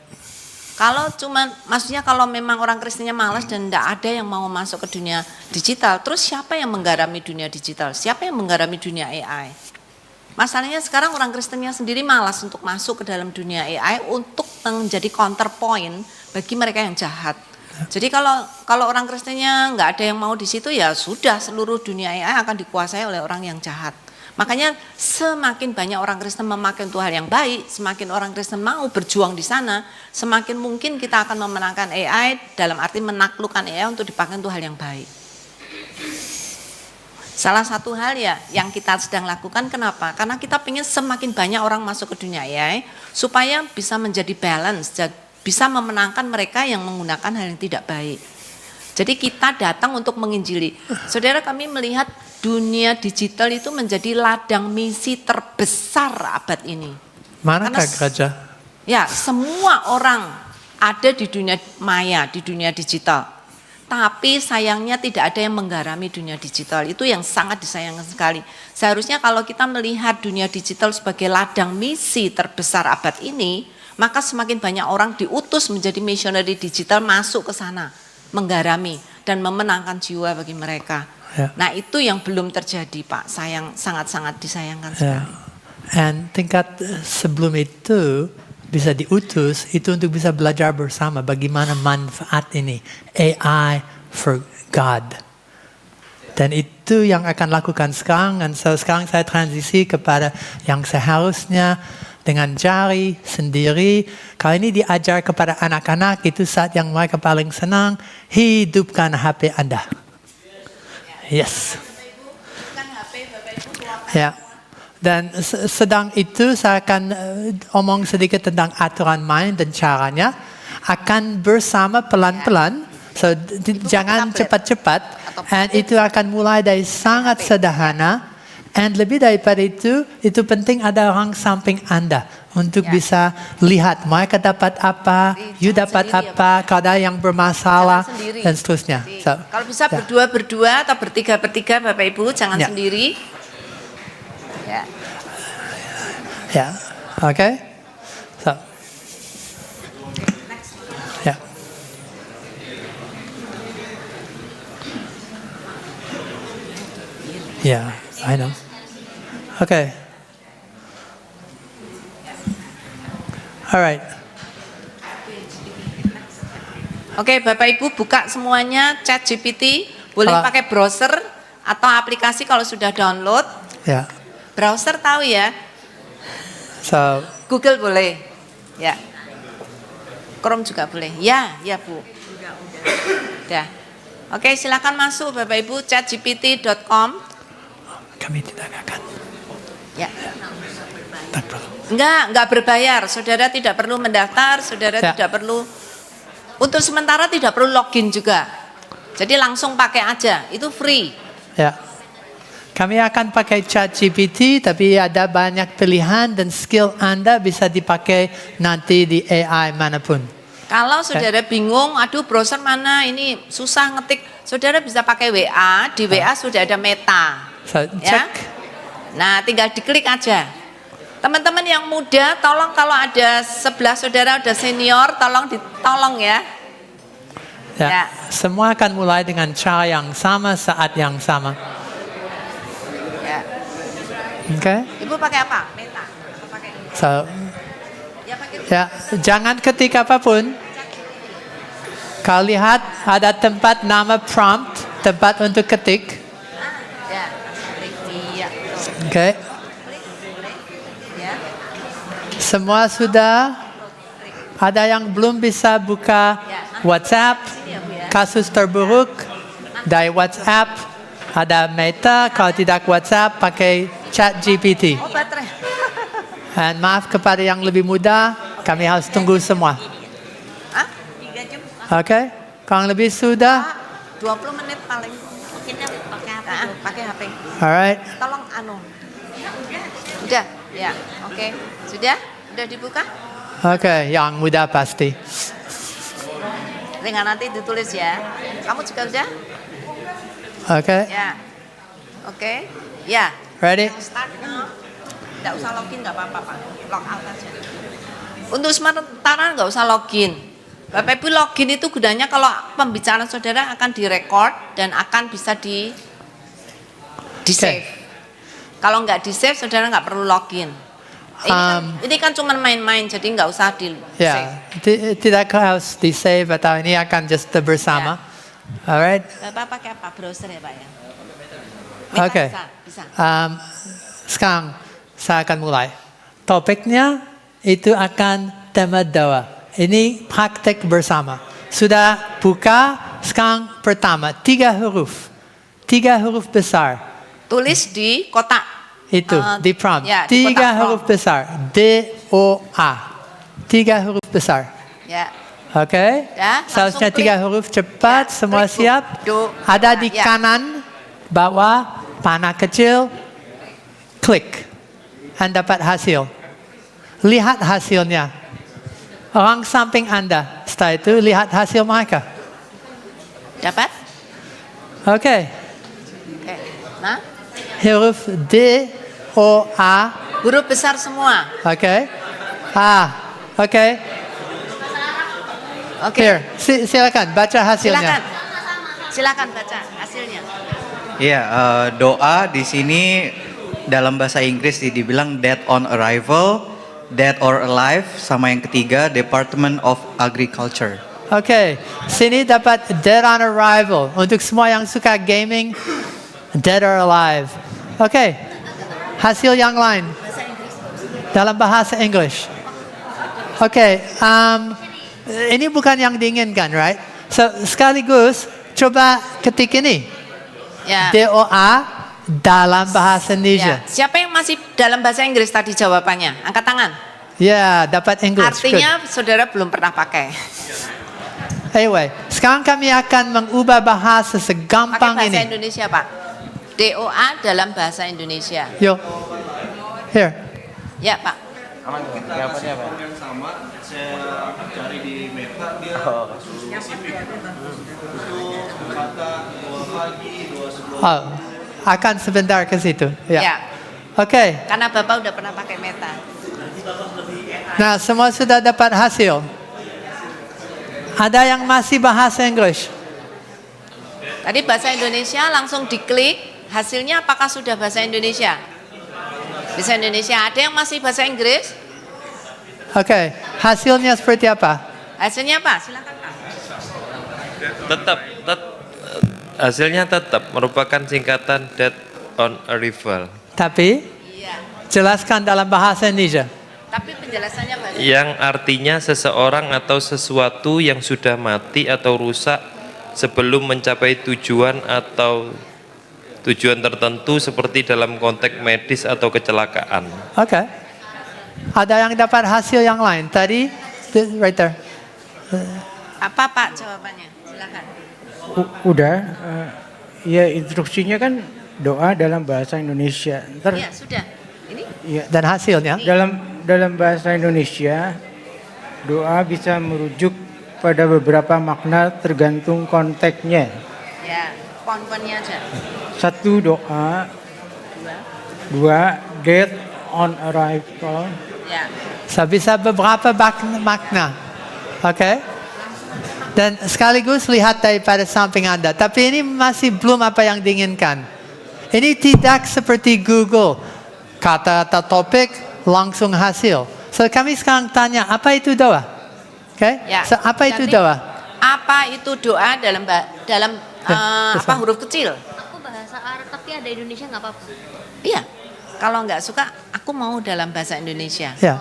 Kalau maksudnya kalau memang orang Kristennya malas dan tidak ada yang mau masuk ke dunia digital, terus siapa yang menggarami dunia digital? Siapa yang menggarami dunia AI? Masalahnya sekarang orang Kristennya sendiri malas untuk masuk ke dalam dunia AI untuk menjadi counterpoint bagi mereka yang jahat. Jadi kalau orang Kristennya nggak ada yang mau di situ, ya sudah, seluruh dunia AI akan dikuasai oleh orang yang jahat. Makanya semakin banyak orang Kristen memakai untuk hal yang baik, semakin orang Kristen mau berjuang di sana, semakin mungkin kita akan memenangkan AI dalam arti menaklukkan AI untuk dipakai untuk hal yang baik. Salah satu hal ya yang kita sedang lakukan, kenapa? Karena kita ingin semakin banyak orang masuk ke dunia AI supaya bisa menjadi balance, bisa memenangkan mereka yang menggunakan hal yang tidak baik. Jadi kita datang untuk menginjili. Saudara, kami melihat dunia digital itu menjadi ladang misi terbesar abad ini. Manakah gereja? Ya, semua orang ada di dunia maya, di dunia digital. Tapi sayangnya tidak ada yang menggarami dunia digital. Itu yang sangat disayangkan sekali. Seharusnya kalau kita melihat dunia digital sebagai ladang misi terbesar abad ini, maka semakin banyak orang diutus menjadi missionary digital masuk ke sana, menggarami dan memenangkan jiwa bagi mereka. Ya. Nah, itu yang belum terjadi, Pak. Sangat-sangat disayangkan sekali. And tingkat sebelum itu bisa diutus itu untuk bisa belajar bersama bagaimana manfaat ini AI for God. Dan itu yang akan lakukan sekarang. Dan sekarang saya transisi kepada yang seharusnya dengan jari sendiri. Kalau ini diajar kepada anak-anak, itu saat yang mereka paling senang, hidupkan HP Anda. Yes. Ya. Dan sedang itu saya akan omong sedikit tentang aturan main dan caranya. Akan bersama pelan-pelan, so, jangan cepat-cepat. And itu akan mulai dari sangat sederhana. And lebih daripada itu penting ada orang samping Anda untuk bisa lihat mereka dapat apa, you dapat apa, kalau ada yang bermasalah dan seterusnya. So, kalau bisa berdua-berdua atau bertiga-bertiga, Bapak Ibu, jangan sendiri. Ya. Ya, oke. So, ya. Yeah, I know. Okay. All right. Oke, Bapak Ibu buka semuanya ChatGPT, boleh pakai browser atau aplikasi kalau sudah download. Ya. Browser tahu ya? So, Google boleh. Ya. Chrome juga boleh. Ya, ya Bu. Udah. Oke, silakan masuk Bapak Ibu, chatgpt.com. Kami tidak akan. Ya. Tak perlu. Enggak berbayar. Saudara tidak perlu mendaftar, saudara Ya. tidak perlu, untuk sementara tidak perlu login juga. Jadi langsung pakai aja, itu free. Ya. Kami akan pakai ChatGPT, tapi ada banyak pilihan dan skill Anda bisa dipakai nanti di AI manapun. Kalau saudara bingung, aduh browser mana ini susah ngetik, saudara bisa pakai WA, di WA sudah ada Meta. So, Ya. cek. Nah, tinggal diklik aja. Teman-teman yang muda, tolong kalau ada sebelah saudara udah senior, tolong ya. Ya. Ya. Semua akan mulai dengan cara yang sama, saat yang sama. Ya. Oke? Ibu pakai apa? Meta. Atau pakai? So, Ya pakai. ya, jangan ketik apapun. Kalau lihat ada tempat nama prompt, tempat untuk ketik. Ya. Klik. Iya. Oke? Ya. Semua sudah. Ada yang belum bisa buka WhatsApp, kasus terburuk dari WhatsApp, ada Meta, kalau tidak WhatsApp pakai ChatGPT. Oh, baterai. Dan maaf kepada yang lebih muda, kami harus tunggu semua. Hah? 3 jam. Oke? Kalau lebih sudah, 20 menit paling. Kita pakai apa? Nah, pakai HP. alright. Tolong Udah, ya. Oke. Sudah? Udah dibuka? Oke, yang muda pasti. Tinggal nanti ditulis ya. Kamu juga udah? Oke, Ya. Oke. Ya. ready? Start now. Nggak usah login, nggak apa-apa Pak. Log out aja. Untuk sementara nggak usah login. Bapak Ibu login itu gunanya kalau pembicaraan saudara akan direkord dan akan bisa di save. Kalau nggak di save, saudara nggak perlu login. Ini kan cuma main-main, jadi nggak usah di save. Ya, tidak harus di save atau ini akan just bersama. Alright. Bapak pakai apa? Browser ya Pak ya? Oke. Bisa. Sekarang saya akan mulai. Topiknya itu akan tema doa. Ini praktek bersama. Sudah buka, sekarang pertama. 3 huruf. 3 huruf besar. Tulis di kotak. Itu, di prompt. Ya, di 3 kotak huruf prompt. besar. D-O-A. 3 huruf besar. Ya. Oke? Ya, Seharusnya langsung klik. 3 huruf cepat, Ya, semua klik, Bu. siap. Ada di Ya. kanan, bawah, panah kecil, klik. Anda dapat hasil. Lihat hasilnya. Orang samping Anda. Setelah itu, lihat hasil mereka. Dapat? Oke. Oke. Nah, Huruf D-O-A. huruf besar semua. Oke. Oke. Oke. Here, silakan baca hasilnya. Silakan. Silakan baca hasilnya. Iya, doa di sini dalam bahasa Inggris dibilang dead on arrival, dead or alive, sama yang ketiga Department of Agriculture. Oke, sini dapat Dead on Arrival. Untuk semua yang suka gaming, Dead or Alive. Oke, hasil yang lain. Dalam bahasa Inggris. Oke, ini bukan yang diinginkan, right? So, sekaligus, coba ketik ini. Ya. DOA dalam bahasa Indonesia. Ya. Siapa yang masih dalam bahasa Inggris tadi jawabannya? Angkat tangan. Ya, dapat English. Artinya saudara belum pernah pakai. Good. Anyway, sekarang kami akan mengubah bahasa Pakai segampang bahasa ini. Indonesia, Pak. DOA dalam bahasa Indonesia. Yuk. Here. Ya, Pak. Yang sama saya cari di Meta dia spesifik. Untuk kata 2 pagi, 2 sebelum. Oh, akan sebentar ke situ. Ya. Ya. Oke. Karena Bapak udah pernah pakai Meta. Nah, semua sudah dapat hasil. Ada yang masih bahasa Inggris? Tadi bahasa Indonesia langsung diklik, hasilnya apakah sudah bahasa Indonesia? Bahasa Indonesia. Ada yang masih bahasa Inggris? Oke. Hasilnya seperti apa? Hasilnya apa? Silakan Pak. Hasilnya tetap merupakan singkatan dead on arrival. Tapi Iya. jelaskan dalam bahasa Indonesia. Tapi penjelasannya bahasa yang artinya seseorang atau sesuatu yang sudah mati atau rusak sebelum mencapai tujuan atau tujuan tertentu seperti dalam konteks medis atau kecelakaan. Oke. Ada yang dapat hasil yang lain? Tadi, right there. Apa Pak jawabannya? Silakan. Udah, ya instruksinya kan doa dalam bahasa Indonesia. Ntar Iya, sudah. Ini ya, Dan hasilnya? dalam bahasa Indonesia doa bisa merujuk pada beberapa makna tergantung konteksnya. ya, poin-poinnya aja. Satu doa, dua death on arrival, Ya. So, bisa beberapa makna. Oke? Dan sekaligus lihat daripada samping Anda. Tapi ini masih belum apa yang diinginkan. Ini tidak seperti Google. Kata-kata topik, langsung hasil. So, kami sekarang tanya, apa itu doa? Oke? Ya. So, apa itu Nanti, doa? Apa itu doa dalam apa huruf kecil? Aku bahasa Arab tapi ada Indonesia nggak apa-apa. Iya. Kalau nggak suka, aku mau dalam bahasa Indonesia. Ya.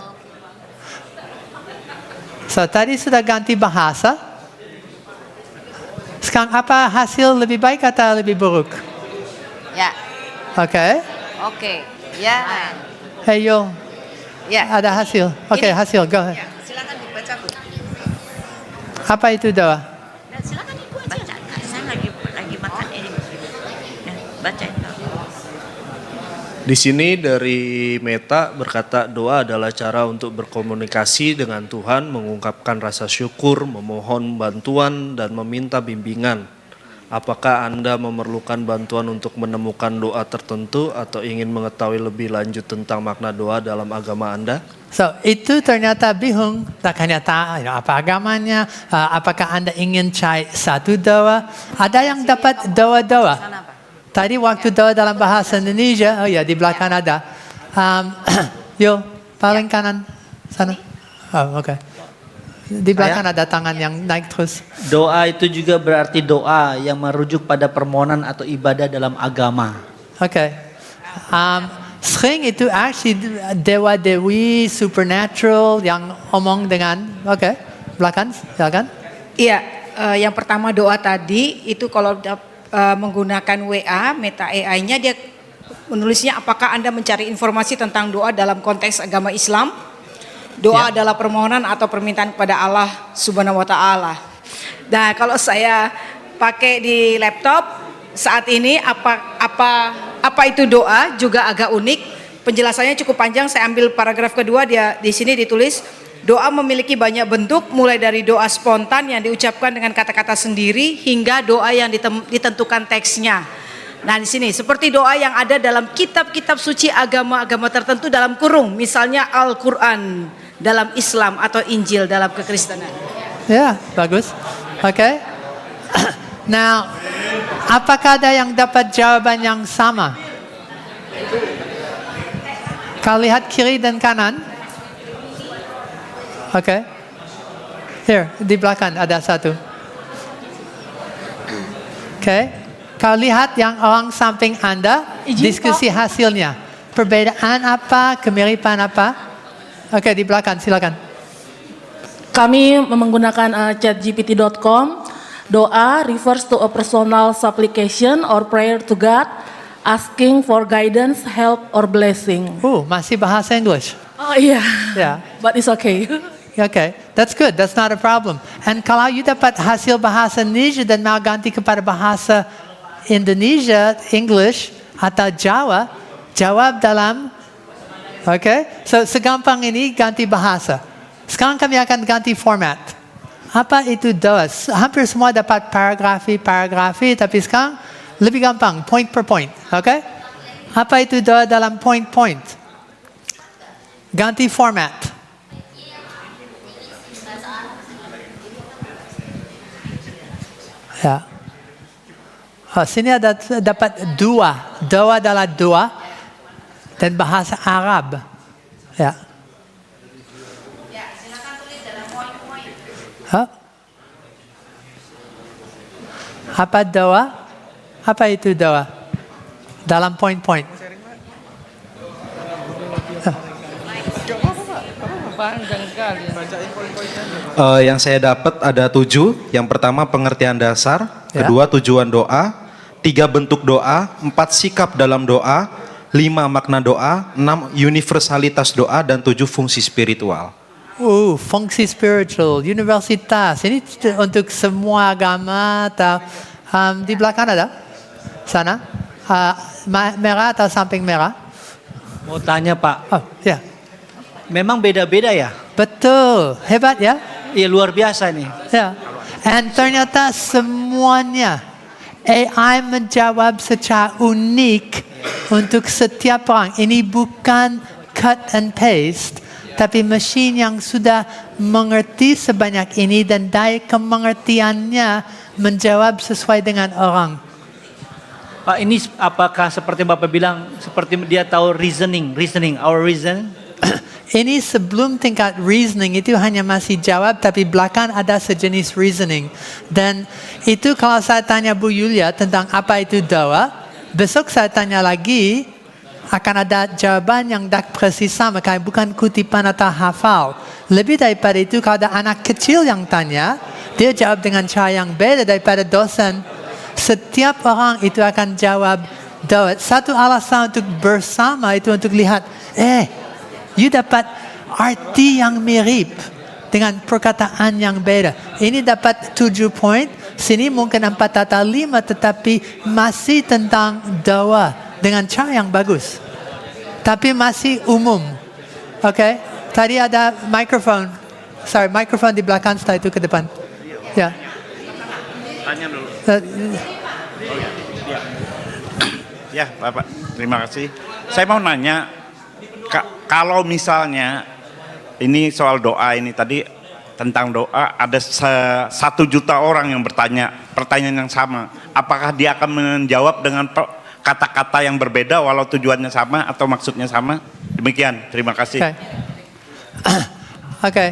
So, tadi sudah ganti bahasa. Sekarang apa hasil lebih baik atau lebih buruk? Ya. Oke. Oke. Ya. Hey Yul, Ya. ada hasil. Oke, Ini. hasil. Go ahead. Ya, silakan dibaca, Bu. Apa itu doa? Nah, silakan ibu aja. Saya lagi makan ini. Nah, bacain. Di sini dari Meta berkata doa adalah cara untuk berkomunikasi dengan Tuhan, mengungkapkan rasa syukur, memohon bantuan dan meminta bimbingan. Apakah Anda memerlukan bantuan untuk menemukan doa tertentu atau ingin mengetahui lebih lanjut tentang makna doa dalam agama Anda? So, itu ternyata bingung. Tak hanya tahu apa agamanya, apakah Anda ingin cari satu doa. Ada yang dapat doa-doa. Sana, Pak. Tadi waktu doa dalam bahasa Indonesia, oh ya di belakang ada. Yul, paling kanan sana. Oh, oke. Di belakang ada tangan yang naik terus. Doa itu juga berarti doa yang merujuk pada permohonan atau ibadah dalam agama. Oke. Sering itu actually dewa-dewi supernatural yang omong dengan, oke, belakang, silakan. Iya, yang pertama doa tadi itu kalau menggunakan WA, Meta AI-nya dia menulisnya apakah Anda mencari informasi tentang doa dalam konteks agama Islam? Doa adalah permohonan atau permintaan kepada Allah Subhanahu wa taala. Nah, kalau saya pakai di laptop saat ini apa itu doa juga agak unik. Penjelasannya cukup panjang. Saya ambil paragraf kedua, dia di sini ditulis doa memiliki banyak bentuk, mulai dari doa spontan yang diucapkan dengan kata-kata sendiri hingga doa yang ditentukan teksnya. Nah, di sini seperti doa yang ada dalam kitab-kitab suci agama-agama tertentu dalam kurung, misalnya Al-Qur'an dalam Islam atau Injil dalam kekristenan. Ya, bagus. Oke. Now, apakah ada yang dapat jawaban yang sama? Kalau lihat kiri dan kanan. Oke. Here, di belakang ada satu. Oke. Kalau lihat yang orang samping Anda, diskusi hasilnya. Perbedaan apa, kemiripan apa? Oke, di belakang, silakan. Kami menggunakan chatgpt.com. Doa refers to a personal supplication or prayer to God, asking for guidance, help, or blessing. Masih bahasa English. Oh iya. Yeah. But it's okay. Okay, that's good. That's not a problem. And kalau you dapat hasil bahasa Indonesia dan mau ganti kepada bahasa Indonesia, English atau Jawa, jawab dalam, okay? So segampang ini ganti bahasa. Sekarang kami akan ganti format. Apa itu doa? Hampir semua dapat paragrafi, tapi sekarang lebih gampang, point per point, okay? Apa itu doa dalam point? Ganti format. Ya. Sini ada dapat dua. Doa adalah doa dan bahasa Arab. Ya. Ya, silakan tulis dalam poin-poin. Apa doa? Apa itu doa? Dalam poin-poin. Panjang sekali. Yang saya dapat ada 7. Yang pertama pengertian dasar, Ya. kedua tujuan doa, 3 bentuk doa, 4 sikap dalam doa, 5 makna doa, 6 universalitas doa, dan 7 fungsi spiritual. Fungsi spiritual, universitas. Ini untuk semua agama atau di belakang ada? Sana? Merah atau samping merah? Mau tanya Pak. Oh, ya. Memang beda-beda ya? Betul. Hebat ya? Iya luar biasa nih. Ya. And ternyata semuanya AI menjawab secara unik untuk setiap orang. Ini bukan cut and paste, tapi mesin yang sudah mengerti sebanyak ini dan daya kemengertiannya menjawab sesuai dengan orang. Pak, ini apakah seperti Bapak bilang, seperti dia tahu reasoning, our reason? Ini sebelum tingkat reasoning itu hanya masih jawab, tapi belakang ada sejenis reasoning. Dan itu kalau saya tanya Bu Yulia tentang apa itu doa, besok saya tanya lagi, akan ada jawaban yang dah persis sama, kayak bukan kutipan atau hafal. Lebih daripada itu, kalau ada anak kecil yang tanya, dia jawab dengan cara yang beda daripada dosen. Setiap orang itu akan jawab doa. Satu alasan untuk bersama itu untuk lihat, you dapat arti yang mirip dengan perkataan yang beda. Ini dapat 7 poin, sini mungkin 4 atau 5, tetapi masih tentang doa dengan cara yang bagus. Tapi masih umum. Oke? Tadi ada mikrofon. Mikrofon di belakang, setelah itu ke depan. Ya. Tanya dulu. Ya, Bapak. Terima kasih. Saya mau nanya, kalau misalnya ini soal doa ini tadi tentang doa, ada 1 juta orang yang bertanya pertanyaan yang sama. Apakah dia akan menjawab dengan kata-kata yang berbeda walau tujuannya sama atau maksudnya sama? Demikian. Terima kasih. Oke.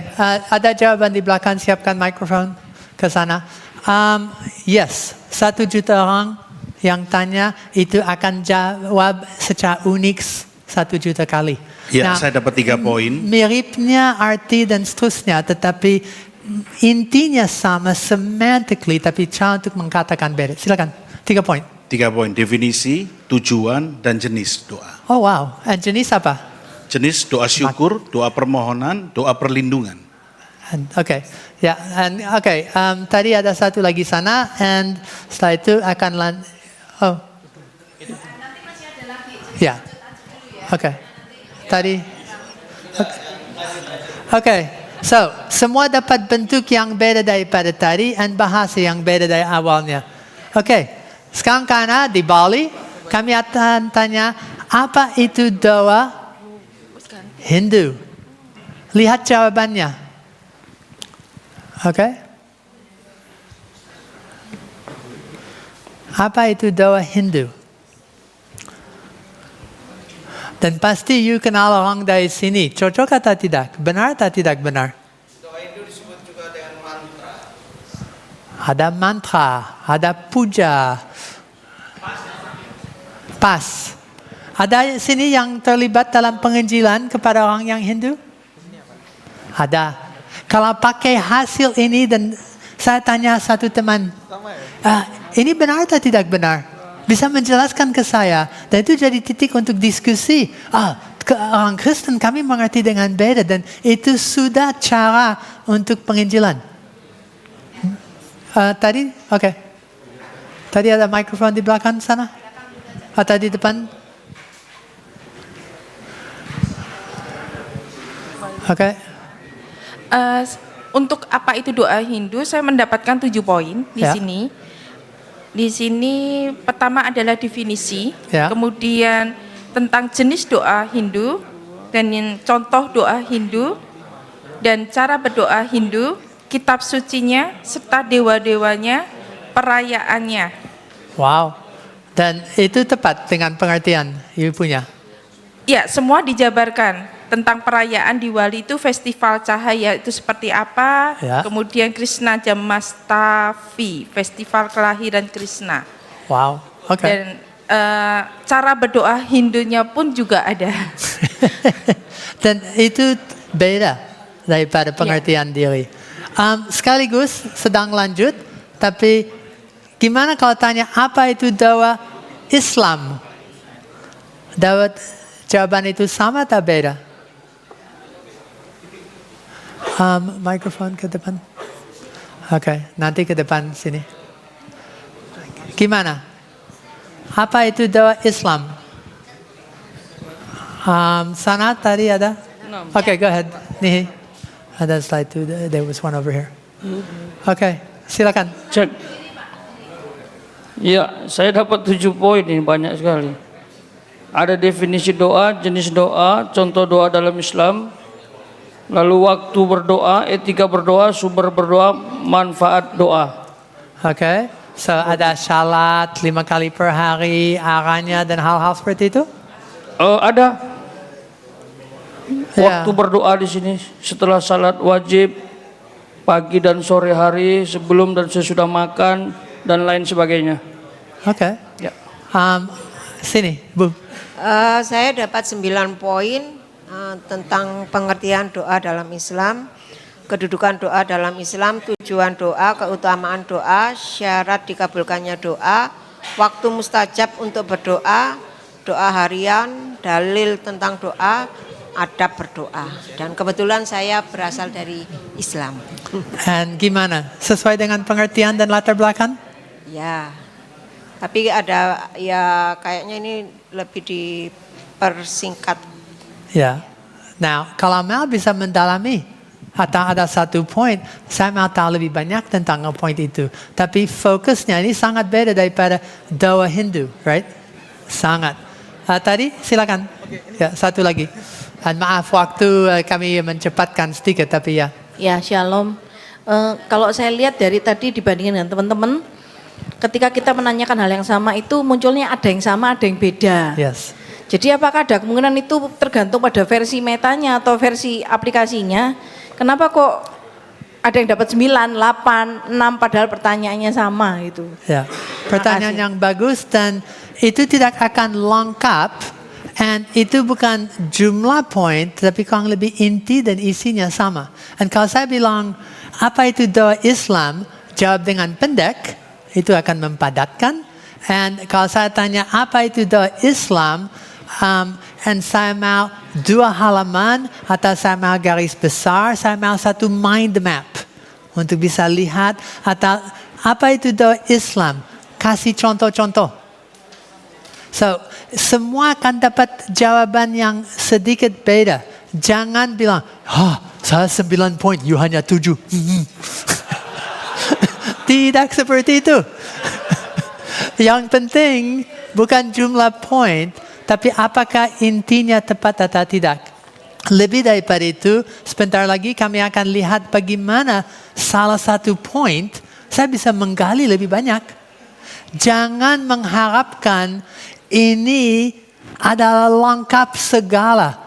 Ada jawaban di belakang, siapkan mikrofon ke sana. Yes, 1 juta orang yang tanya itu akan jawab secara unik 1 juta kali. Ya, saya dapat 3 poin. Miripnya arti dan seterusnya, tetapi intinya sama semantically, tapi cara untuk mengatakan beda. Silakan, 3 poin. 3 poin, definisi, tujuan, dan jenis doa. Oh wow, jenis apa? Jenis doa syukur, doa permohonan, doa perlindungan. Oke, ya, tadi ada satu lagi sana, and setelah itu akan ya, oke, tadi, oke, so semua dapat bentuk yang beda daripada tadi, and bahasa yang beda dari awalnya. Oke, sekarang karena di Bali, kami akan tanya, apa itu doa Hindu? Lihat jawabannya. Oke. Apa itu doa Hindu? Dan pasti you kenal orang dari sini. Cocok atau tidak? Benar atau tidak benar? Doa Hindu disebut juga dengan mantra. Ada mantra, ada puja. Pas. Ada sini yang terlibat dalam penginjilan kepada orang yang Hindu? Ada. Kalau pakai hasil ini dan saya tanya satu teman, ini benar atau tidak benar? Bisa menjelaskan ke saya. Dan itu jadi titik untuk diskusi. Orang Kristen kami mengerti dengan beda dan itu sudah cara untuk penginjilan. Tadi? Oke. Tadi ada mikrofon di belakang sana? Atau di depan? Oke. Untuk apa itu doa Hindu, saya mendapatkan 7 poin di sini. Di sini pertama adalah definisi, kemudian tentang jenis doa Hindu, dan contoh doa Hindu, dan cara berdoa Hindu, kitab sucinya, serta dewa-dewanya, perayaannya. Wow, dan itu tepat dengan pengertian Ibu punya? Ya, semua dijabarkan. Tentang perayaan Diwali itu festival cahaya itu seperti apa, kemudian Krishna Jamastavi, festival kelahiran Krishna. Wow, oke. Dan cara berdoa Hindunya pun juga ada. Dan itu beda. daripada pengertian diri. Sekaligus sedang lanjut, tapi gimana kalau tanya apa itu doa Islam? Jawaban itu sama atau beda? Mikrofon ke depan. Oke, nanti ke depan sini. Gimana? Apa itu doa Islam? Sana tadi ada? Oke, go ahead. Nih, ada slide too. There was one over here. Oke, silakan. Cek. Ya, saya dapat 7 poin ini, banyak sekali. Ada definisi doa, jenis doa, contoh doa dalam Islam, lalu waktu berdoa, etika berdoa, sumber berdoa, manfaat doa. Oke, so ada syarat 5 kali per hari, arahnya dan hal-hal seperti itu? Ada. Waktu berdoa di sini setelah salat wajib, pagi dan sore hari, sebelum dan sesudah makan, dan lain sebagainya. Oke. Ya. Sini, Bu. Saya dapat 9 poin tentang pengertian doa dalam Islam, kedudukan doa dalam Islam, tujuan doa, keutamaan doa, syarat dikabulkannya doa, waktu mustajab untuk berdoa, doa harian, dalil tentang doa, adab berdoa. Dan kebetulan saya berasal dari Islam. Dan gimana? Sesuai dengan pengertian dan latar belakang? Ya. Tapi ada ya kayaknya ini lebih dipersingkat. Ya. Nah, kalau Mel bisa mendalami atau ada satu poin, saya mau tahu lebih banyak tentang poin itu. Tapi fokusnya ini sangat beda daripada doa Hindu, right? Sangat. Tadi silakan. Ya, satu lagi. Dan maaf waktu kami mencepatkan sedikit, tapi ya. Ya, shalom. Kalau saya lihat dari tadi dibandingkan dengan teman-teman, ketika kita menanyakan hal yang sama itu munculnya ada yang sama, ada yang beda. Yes. Jadi apakah ada kemungkinan itu tergantung pada versi metanya atau versi aplikasinya? Kenapa kok ada yang dapat 9, 8, 6 padahal pertanyaannya sama itu? Ya. Pertanyaan yang bagus dan itu tidak akan lengkap. And itu bukan jumlah poin, tapi kurang lebih inti dan isinya sama. Dan kalau saya bilang, apa itu doa Islam? Jawab dengan pendek, itu akan mempadatkan. And kalau saya tanya, apa itu doa Islam? And saya mau 2 halaman, atau saya mau garis besar, saya mau satu mind map. Untuk bisa lihat, atau apa itu doa Islam? Kasih contoh-contoh. So, semua akan dapat jawaban yang sedikit beda. Jangan bilang, saya 9 poin, you hanya 7. Tidak seperti itu. Yang penting bukan jumlah poin, tapi apakah intinya tepat atau tidak. Lebih daripada itu, sebentar lagi kami akan lihat bagaimana salah satu poin saya bisa menggali lebih banyak. Jangan mengharapkan ini adalah lengkap segala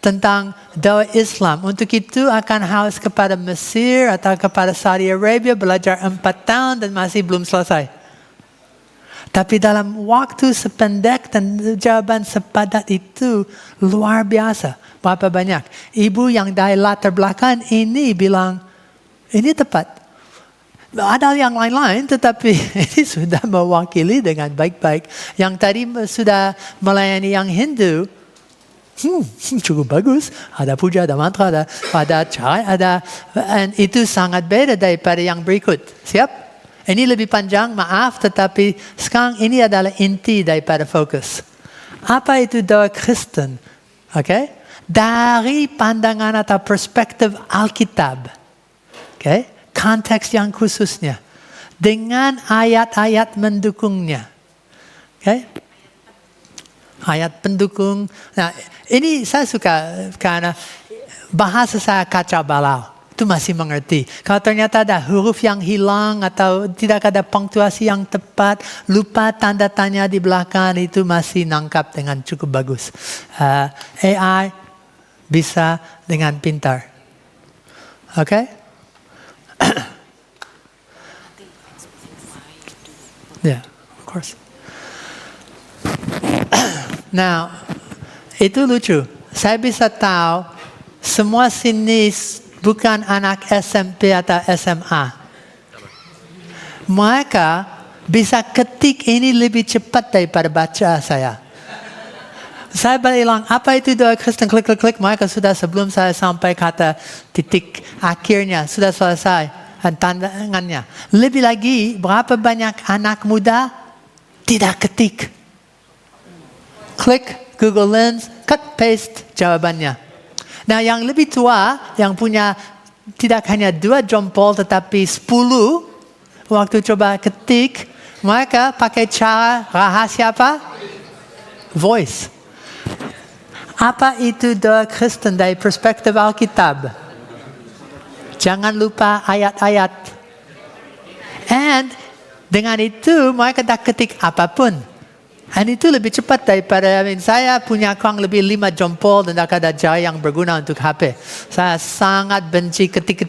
tentang doa Islam. Untuk itu akan harus kepada Mesir atau kepada Saudi Arabia belajar 4 tahun dan masih belum selesai. Tapi dalam waktu sependek dan jawaban sepadat itu luar biasa. Berapa banyak ibu yang dari latar belakang ini bilang ini tepat. Ada yang lain-lain tetapi ini sudah mewakili dengan baik-baik. Yang tadi sudah melayani yang Hindu, cukup bagus. Ada puja, ada mantra, ada cara, dan itu sangat beda daripada yang berikut. Siap? Ini lebih panjang, maaf, tetapi sekarang ini adalah inti daripada fokus. Apa itu doa Kristen? Okay? Dari pandangan atau perspektif Alkitab. Okay? Konteks yang khususnya dengan ayat-ayat mendukungnya, okay? Ayat pendukung. Nah, ini saya suka karena bahasa saya kacau balau. Itu masih mengerti. Kalau ternyata ada huruf yang hilang atau tidak ada punktuasi yang tepat, lupa tanda tanya di belakang, itu masih nangkap dengan cukup bagus. AI bisa dengan pintar, okay? Yeah, of course. Now, itu lucu. Saya bisa tahu semua sini bukan anak SMP atau SMA. Mereka bisa ketik ini lebih cepat daripada baca saya. Saya bilang, apa itu doa Kristen? Klik, klik, klik. Mereka sudah sebelum saya sampai kata titik akhirnya, sudah selesai. Dan tandangannya. Lebih lagi, berapa banyak anak muda tidak ketik. Klik Google Lens, cut, paste jawabannya. Nah, yang lebih tua, yang punya tidak hanya 2 jempol tetapi 10, waktu coba ketik, mereka pakai cara rahasia apa? Voice. Apa itu doa Kristen dari perspektif Alkitab? Jangan lupa ayat-ayat. And dengan itu mereka tak ketik apapun. Dan itu lebih cepat daripada saya punya kurang lebih 5 jempol dan tak ada jari yang berguna untuk HP. Saya sangat benci ketik.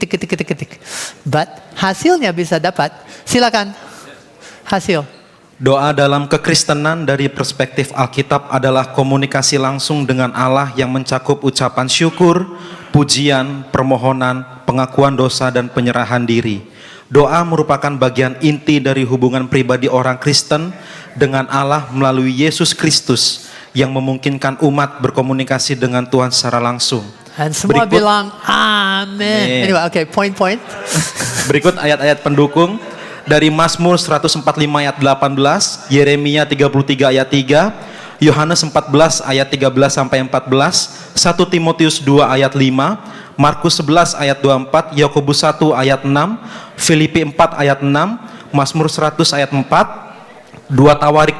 But hasilnya bisa dapat. Silakan. Hasil. Doa dalam kekristenan dari perspektif Alkitab adalah komunikasi langsung dengan Allah yang mencakup ucapan syukur, pujian, permohonan, pengakuan dosa, dan penyerahan diri. Doa merupakan bagian inti dari hubungan pribadi orang Kristen dengan Allah melalui Yesus Kristus yang memungkinkan umat berkomunikasi dengan Tuhan secara langsung. Dan semua bilang amin. Anyway, okay, point. Berikut ayat-ayat pendukung. Dari Mazmur 145 ayat 18, Yeremia 33 ayat 3, Yohanes 14 ayat 13 sampai 14, 1 Timotius 2 ayat 5, Markus 11 ayat 24, Yakobus 1 ayat 6, Filipi 4 ayat 6, Mazmur 100 ayat 4, 2 Tawarik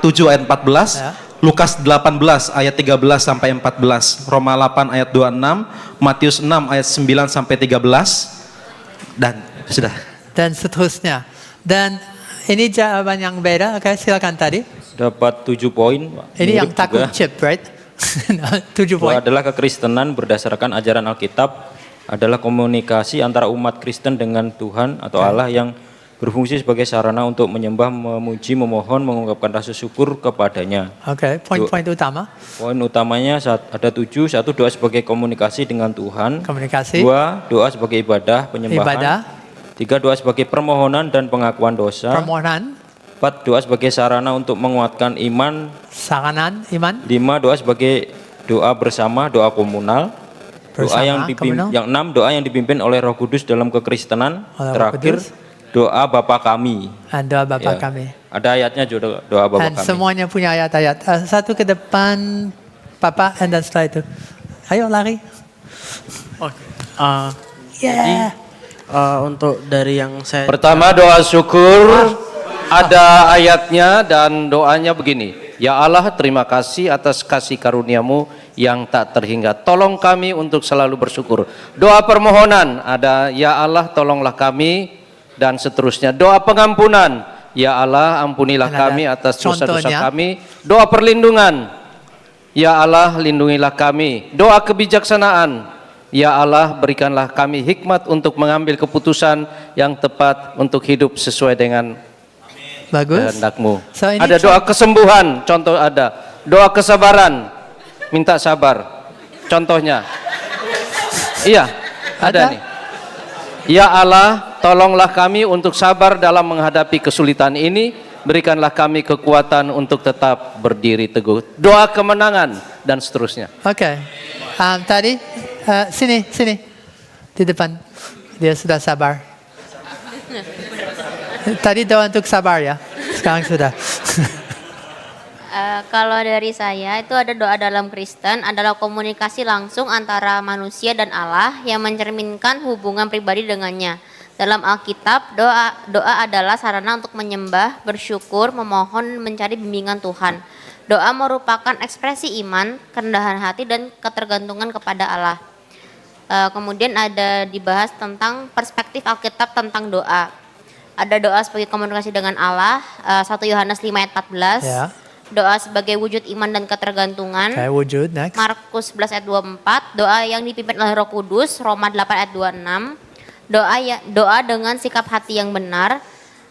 7 ayat 14, Lukas 18 ayat 13 sampai 14, Roma 8 ayat 26, Matius 6 ayat 9 sampai 13, dan sudah. Dan seterusnya. Dan ini jawaban yang beda. Oke, silakan tadi. Dapat 7 poin. Pak. Ini yang Mirip takut juga. chip, right? 7 poin. Itu adalah kekristenan berdasarkan ajaran Alkitab adalah komunikasi antara umat Kristen dengan Tuhan atau Allah yang berfungsi sebagai sarana untuk menyembah, memuji, memohon, mengungkapkan rasa syukur kepadanya. Oke, poin-poin utama. Poin utamanya ada 7. 1, doa sebagai komunikasi dengan Tuhan. Komunikasi. 2, doa sebagai ibadah, penyembahan. Ibadah. 3, doa sebagai permohonan dan pengakuan dosa. Permohonan. 4, doa sebagai sarana untuk menguatkan iman. Saranan iman. 5, doa sebagai doa bersama, doa komunal. Doa yang komunal. yang 6, doa yang dipimpin oleh Roh Kudus dalam kekristenan. Oleh Roh Terakhir, Kudus. doa Bapa kami. Dan doa Bapa Ya. kami. Ada ayatnya juga doa Bapa Dan kami. semuanya punya ayat-ayat. Satu ke depan, Papa, dan setelah itu. Ayo lari. Jadi untuk dari yang saya Pertama doa syukur, ada ayatnya dan doanya begini. Ya Allah, terima kasih atas kasih karuniamu yang tak terhingga. Tolong kami untuk selalu bersyukur. Doa permohonan ada, ya Allah tolonglah kami, dan seterusnya. Doa pengampunan, ya Allah ampunilah kami atas dosa-dosa contohnya. kami. Doa perlindungan, ya Allah lindungilah kami. Doa kebijaksanaan, ya Allah berikanlah kami hikmat untuk mengambil keputusan yang tepat untuk hidup sesuai dengan kehendak-Mu. So, ini Ada doa kesembuhan, contoh ada. Doa kesabaran, minta sabar. Contohnya. Iya, ada nih. Ya Allah, tolonglah kami untuk sabar dalam menghadapi kesulitan ini. Berikanlah kami kekuatan untuk tetap berdiri teguh. Doa kemenangan dan seterusnya. Oke. Tadi sini di depan. Dia sudah sabar. Tadi doa untuk sabar ya. Sekarang sudah. Kalau dari saya itu ada doa dalam Kristen adalah komunikasi langsung antara manusia dan Allah yang mencerminkan hubungan pribadi dengannya. Dalam Alkitab, doa adalah sarana untuk menyembah, bersyukur, memohon, mencari bimbingan Tuhan. Doa merupakan ekspresi iman, kerendahan hati, dan ketergantungan kepada Allah. Kemudian ada dibahas tentang perspektif Alkitab tentang doa. Ada doa sebagai komunikasi dengan Allah, 1 Yohanes 5 ayat 14. Ya. Doa sebagai wujud iman dan ketergantungan. Kayak wujud, next. Markus 11 ayat 24. Doa yang dipimpin oleh Roh Kudus, Roma 8 ayat 26. Doa dengan sikap hati yang benar.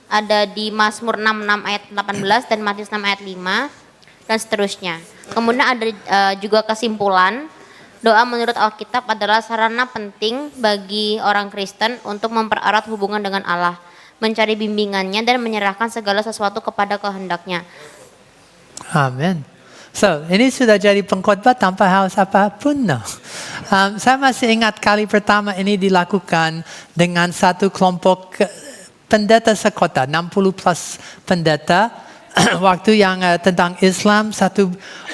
Ada di Mazmur 66 ayat 18 dan Matius 6 ayat 5 dan seterusnya. Kemudian ada juga kesimpulan. Doa menurut Alkitab adalah sarana penting bagi orang Kristen untuk mempererat hubungan dengan Allah, mencari bimbingannya dan menyerahkan segala sesuatu kepada kehendaknya. Amin. So, ini sudah jadi pengkhotbah tanpa harus apapun. No. Saya masih ingat kali pertama ini dilakukan dengan satu kelompok pendeta sekota, 60 plus pendeta. Waktu yang tentang Islam,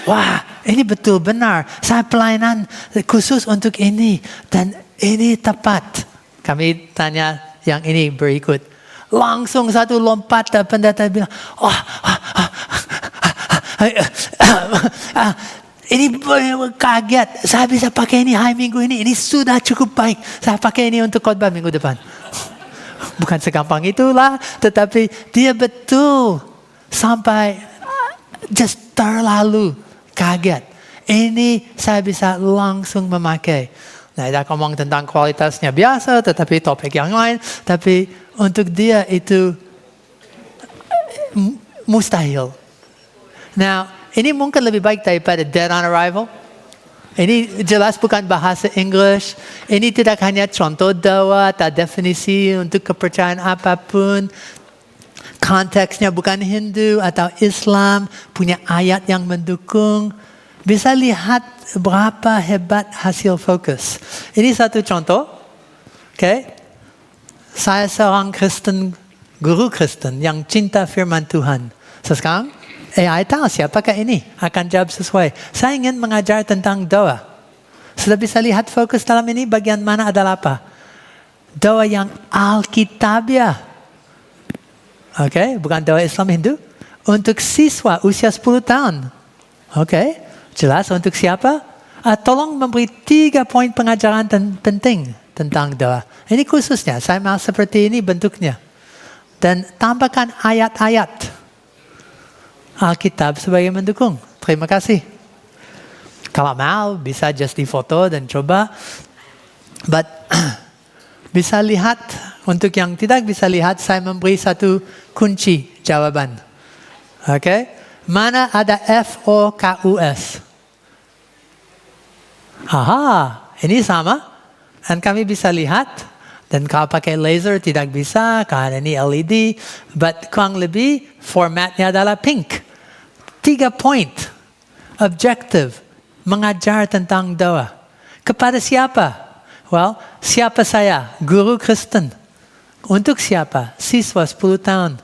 wah ini betul benar, saya pelayanan khusus untuk ini, dan ini tepat. Kami tanya yang ini berikut. Langsung satu lompat pendeta bilang, ini kaget, saya bisa pakai ini hari Minggu ini sudah cukup baik. Saya pakai ini untuk khotbah minggu depan. Bukan segampang itulah, tetapi dia betul. Sampai just terlalu kaget. Ini saya bisa langsung memakai. Nah, kita ngomong tentang kualitasnya biasa, tetapi topik yang lain. Tapi untuk dia itu mustahil. Nah, ini mungkin lebih baik daripada Dead on Arrival. Ini jelas bukan bahasa Inggris. Ini tidak hanya contoh doa atau definisi untuk kepercayaan apapun. Konteksnya bukan Hindu atau Islam, punya ayat yang mendukung. Bisa lihat berapa hebat hasil fokus. Ini satu contoh. Okay. Saya seorang Kristen, guru Kristen yang cinta firman Tuhan. Sekarang, AI tahu siapakah ini akan jawab sesuai. Saya ingin mengajar tentang doa. Sudah bisa lihat fokus dalam ini bagian mana adalah apa? Doa yang Alkitabiah. Oke, bukan doa Islam Hindu. Untuk siswa usia 10 tahun. Oke, jelas untuk siapa? Tolong memberi 3 poin pengajaran penting tentang doa. Ini khususnya, saya mau seperti ini bentuknya. Dan tambahkan ayat-ayat Alkitab sebagai mendukung. Terima kasih. Kalau mau, bisa just difoto dan coba. But bisa lihat. Untuk yang tidak bisa lihat, saya memberi satu kunci jawaban. Oke? Mana ada FOKUS? Aha, ini sama. Dan kami bisa lihat. Dan kalau pakai laser tidak bisa, karena ini LED. But kurang lebih, formatnya adalah pink. 3 point. Objective. Mengajar tentang doa. Kepada siapa? Well, siapa saya? Guru Kristen. Untuk siapa? Siswa 10 tahun.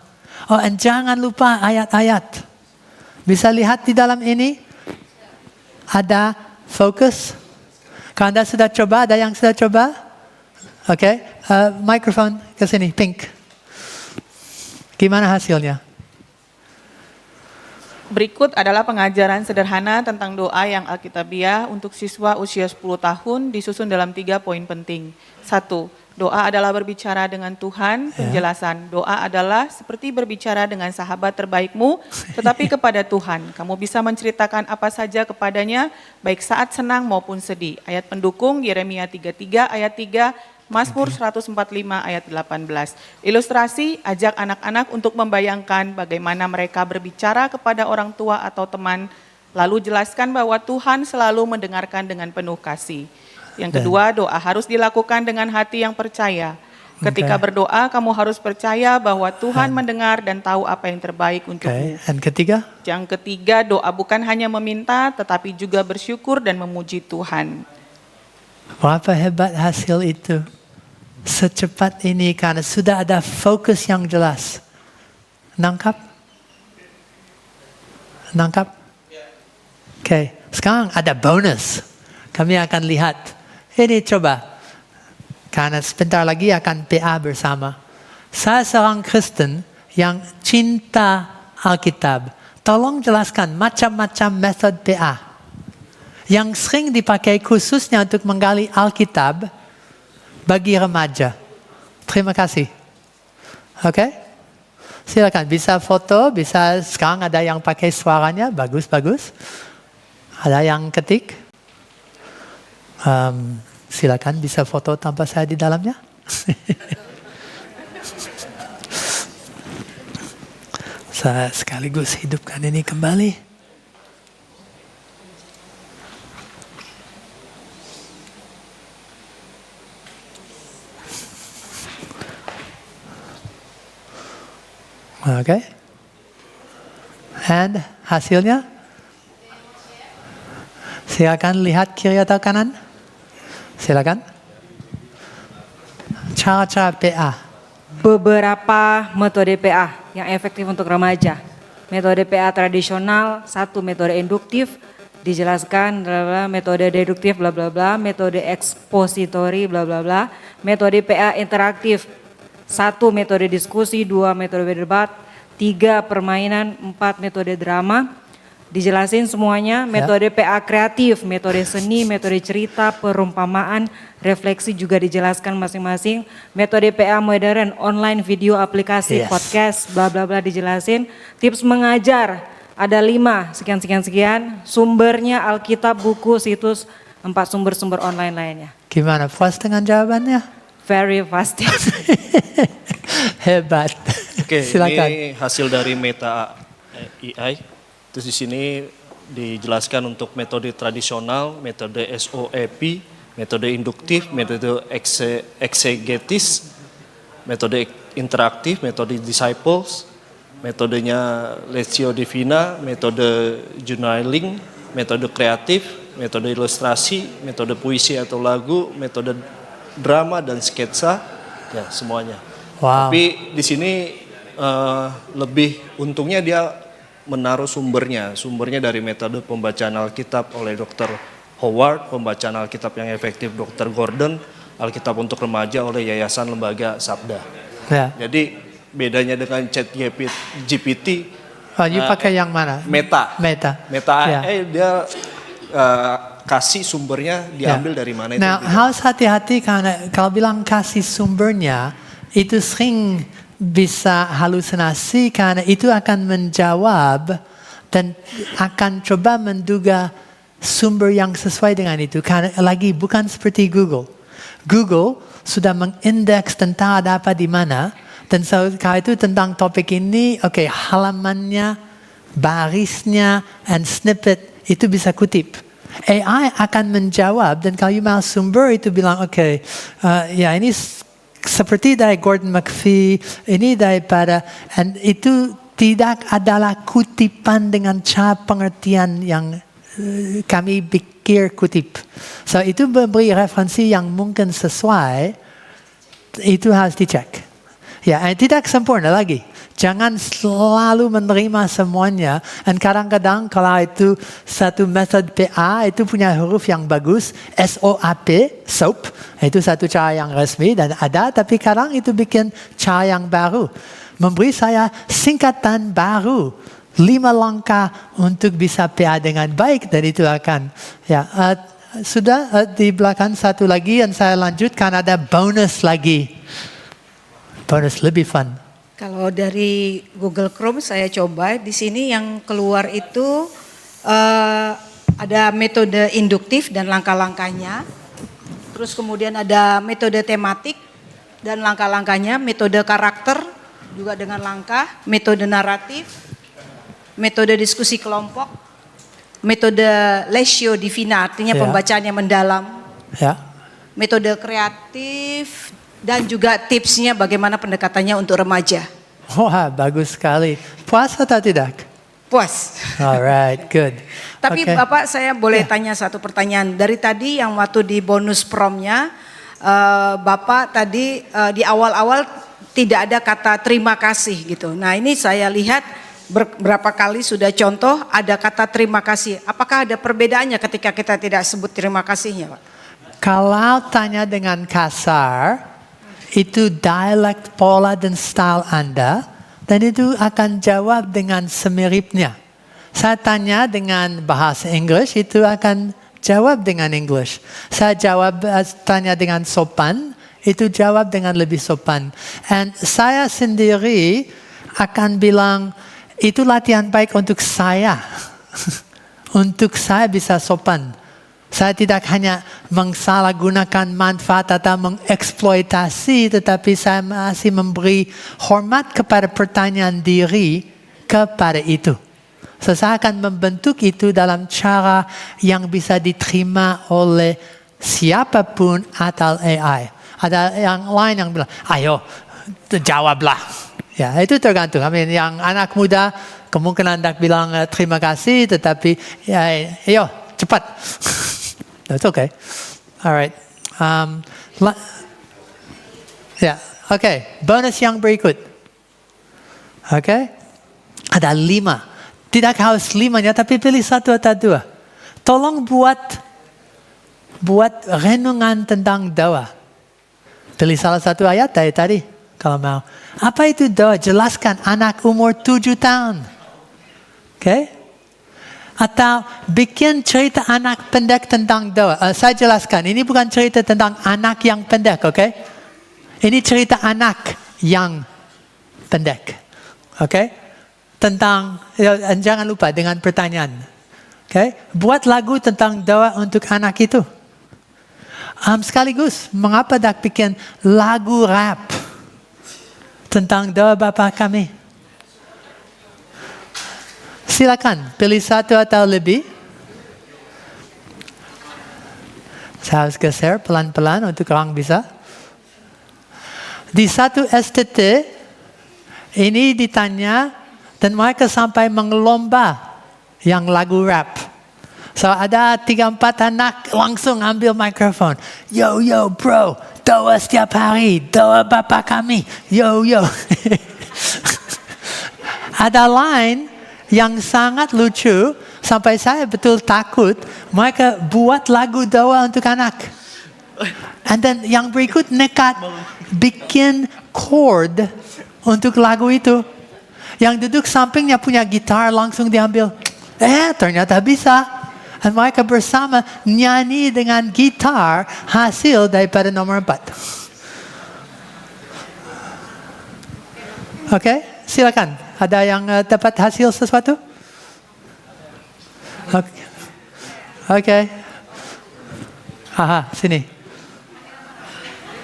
Oh, dan jangan lupa ayat-ayat. Bisa lihat di dalam ini. Ada fokus. Kalau Anda sudah coba, ada yang sudah coba? Oke, mikrofon ke sini, pink. Gimana hasilnya? Berikut adalah pengajaran sederhana tentang doa yang Alkitabiah untuk siswa usia 10 tahun disusun dalam 3 poin penting. 1. Doa adalah berbicara dengan Tuhan, penjelasan. Doa adalah seperti berbicara dengan sahabat terbaikmu, tetapi kepada Tuhan. Kamu bisa menceritakan apa saja kepadanya, baik saat senang maupun sedih. Ayat pendukung, Yeremia 33 ayat 3, Mazmur 145 ayat 18. Ilustrasi, ajak anak-anak untuk membayangkan bagaimana mereka berbicara kepada orang tua atau teman, lalu jelaskan bahwa Tuhan selalu mendengarkan dengan penuh kasih. Yang kedua, doa harus dilakukan dengan hati yang percaya. Ketika berdoa, kamu harus percaya bahwa Tuhan mendengar dan tahu apa yang terbaik untukmu. Dan ketiga? Yang ketiga, doa bukan hanya meminta, tetapi juga bersyukur dan memuji Tuhan. Berapa hebat hasil itu? Secepat ini karena sudah ada fokus yang jelas. Nangkap? Nangkap? Oke, sekarang ada bonus. Kami akan lihat. Ini coba. Karena sebentar lagi akan PA bersama. Saya seorang Kristen yang cinta Alkitab. Tolong jelaskan macam-macam metode PA. Yang sering dipakai khususnya untuk menggali Alkitab bagi remaja. Terima kasih. Oke? Silakan, bisa foto, bisa sekarang ada yang pakai suaranya, bagus-bagus. Ada yang ketik. Silakan bisa foto tanpa saya di dalamnya. Saya sekaligus hidupkan ini kembali. Okay. And hasilnya? Silakan lihat kiri atau kanan. Silakan. Cara-cara PA. Beberapa metode PA yang efektif untuk remaja. Metode PA tradisional, 1 metode induktif, dijelaskan bla bla, metode deduktif bla bla bla, metode ekspositori bla bla bla, metode PA interaktif, 1 metode diskusi, 2 metode debat, 3 permainan, 4 metode drama. Dijelasin semuanya, metode PA kreatif, metode seni, metode cerita, perumpamaan, refleksi juga dijelaskan masing-masing. Metode PA modern, online video aplikasi, podcast, bla bla bla dijelasin. Tips mengajar, ada 5, sekian. Sumbernya Alkitab, buku, situs, 4 sumber-sumber online lainnya. Gimana, puas dengan jawabannya? Very fast. Hebat. Oke, silakan. ini hasil dari Meta AI. Terus di sini dijelaskan untuk metode tradisional, metode SOEP, metode induktif, metode eksegetis, metode interaktif, metode disciples, metodenya Lectio Divina, metode journaling, metode kreatif, metode ilustrasi, metode puisi atau lagu, metode drama dan sketsa, ya semuanya. Wow. Tapi di sini lebih untungnya dia menaruh sumbernya dari metode pembacaan Alkitab oleh Dr. Howard, pembacaan Alkitab yang efektif Dr. Gordon, Alkitab untuk remaja oleh Yayasan Lembaga Sabda. Ya. Jadi bedanya dengan ChatGPT. You pakai yang mana? Meta. Ya. Dia kasih sumbernya diambil dari mana itu. Nah, harus hati-hati karena kalau bilang kasih sumbernya itu sering bisa halusinasi karena itu akan menjawab dan akan coba menduga sumber yang sesuai dengan itu. Karena lagi bukan seperti Google. Google sudah mengindeks tentang ada apa di mana dan kalau itu tentang topik ini, halamannya, barisnya, and snippet itu bisa kutip. AI akan menjawab dan kalau you mau sumber itu bilang ini seperti dari Gordon McPhee, ini daripada, dan itu tidak adalah kutipan dengan cara pengertian yang kami pikir kutip. So itu memberi referensi yang mungkin sesuai, itu harus dicek. Ya, tidak sempurna lagi. Jangan selalu menerima semuanya. Dan kadang-kadang kalau itu satu metode PA itu punya huruf yang bagus, SOAP, SOAP, itu satu cara yang resmi dan ada, tapi kadang itu bikin cara yang baru. Memberi saya singkatan baru, 5 langkah untuk bisa PA dengan baik dan itu akan. Sudah di belakang satu lagi dan saya lanjutkan ada bonus lagi. Bonus lebih fun. Kalau dari Google Chrome saya coba, di sini yang keluar itu ada metode induktif dan langkah-langkahnya. Terus kemudian ada metode tematik dan langkah-langkahnya, metode karakter juga dengan langkah, metode naratif, metode diskusi kelompok, metode Lectio Divina artinya pembacaan yang mendalam, metode kreatif, dan juga tipsnya bagaimana pendekatannya untuk remaja. Wah, bagus sekali. Puas atau tidak? Puas. Alright, good. Tapi Bapak, saya boleh tanya satu pertanyaan. Dari tadi yang waktu di bonus promnya, Bapak tadi di awal-awal tidak ada kata terima kasih gitu. Nah ini saya lihat berapa kali sudah contoh ada kata terima kasih. Apakah ada perbedaannya ketika kita tidak sebut terima kasihnya, Pak? Kalau tanya dengan kasar, itu dialek, pola dan style Anda, dan itu akan jawab dengan semiripnya. Saya tanya dengan bahasa Inggris, itu akan jawab dengan English. Saya tanya dengan sopan, itu jawab dengan lebih sopan. Dan saya sendiri akan bilang, itu latihan baik untuk saya. Untuk saya bisa sopan. Saya tidak hanya mengsalahgunakan manfaat atau mengeksploitasi, tetapi saya masih memberi hormat kepada pertanyaan diri kepada itu. So, saya akan membentuk itu dalam cara yang bisa diterima oleh siapapun atau AI. Ada yang lain yang bilang, ayo jawablah. Ya, itu tergantung. Yang anak muda kemungkinan nak bilang terima kasih, tetapi ya, ayo cepat. That's okay. Alright. Bonus yang berikut. Ada 5. Tidak harus 5-nya, tapi pilih 1 atau 2. Tolong buat renungan tentang doa. Pilih salah satu ayat dari tadi, kalau mau. Apa itu doa? Jelaskan anak umur 7 tahun. Atau bikin cerita anak pendek tentang doa. Saya jelaskan, ini bukan cerita tentang anak yang pendek, Ini cerita anak yang pendek. Tentang, jangan lupa dengan pertanyaan. Buat lagu tentang doa untuk anak itu. Sekaligus, mengapa tak bikin lagu rap tentang doa Bapa kami? Silakan, pilih 1 atau lebih. Saya harus geser pelan-pelan untuk orang bisa. Di 1 STT, ini ditanya, dan mereka sampai mengelomba yang lagu rap. So ada 3-4 anak langsung ambil mikrofon. Yo bro, doa setiap hari, doa Bapa kami. Yo. Ada line yang sangat lucu, sampai saya betul takut, mereka buat lagu doa untuk anak. And then yang berikut nekat bikin chord untuk lagu itu. Yang duduk sampingnya punya gitar langsung diambil. Ternyata bisa. Dan mereka bersama nyanyi dengan gitar hasil daripada nomor 4. Silakan. Ada yang dapat hasil sesuatu? Sini.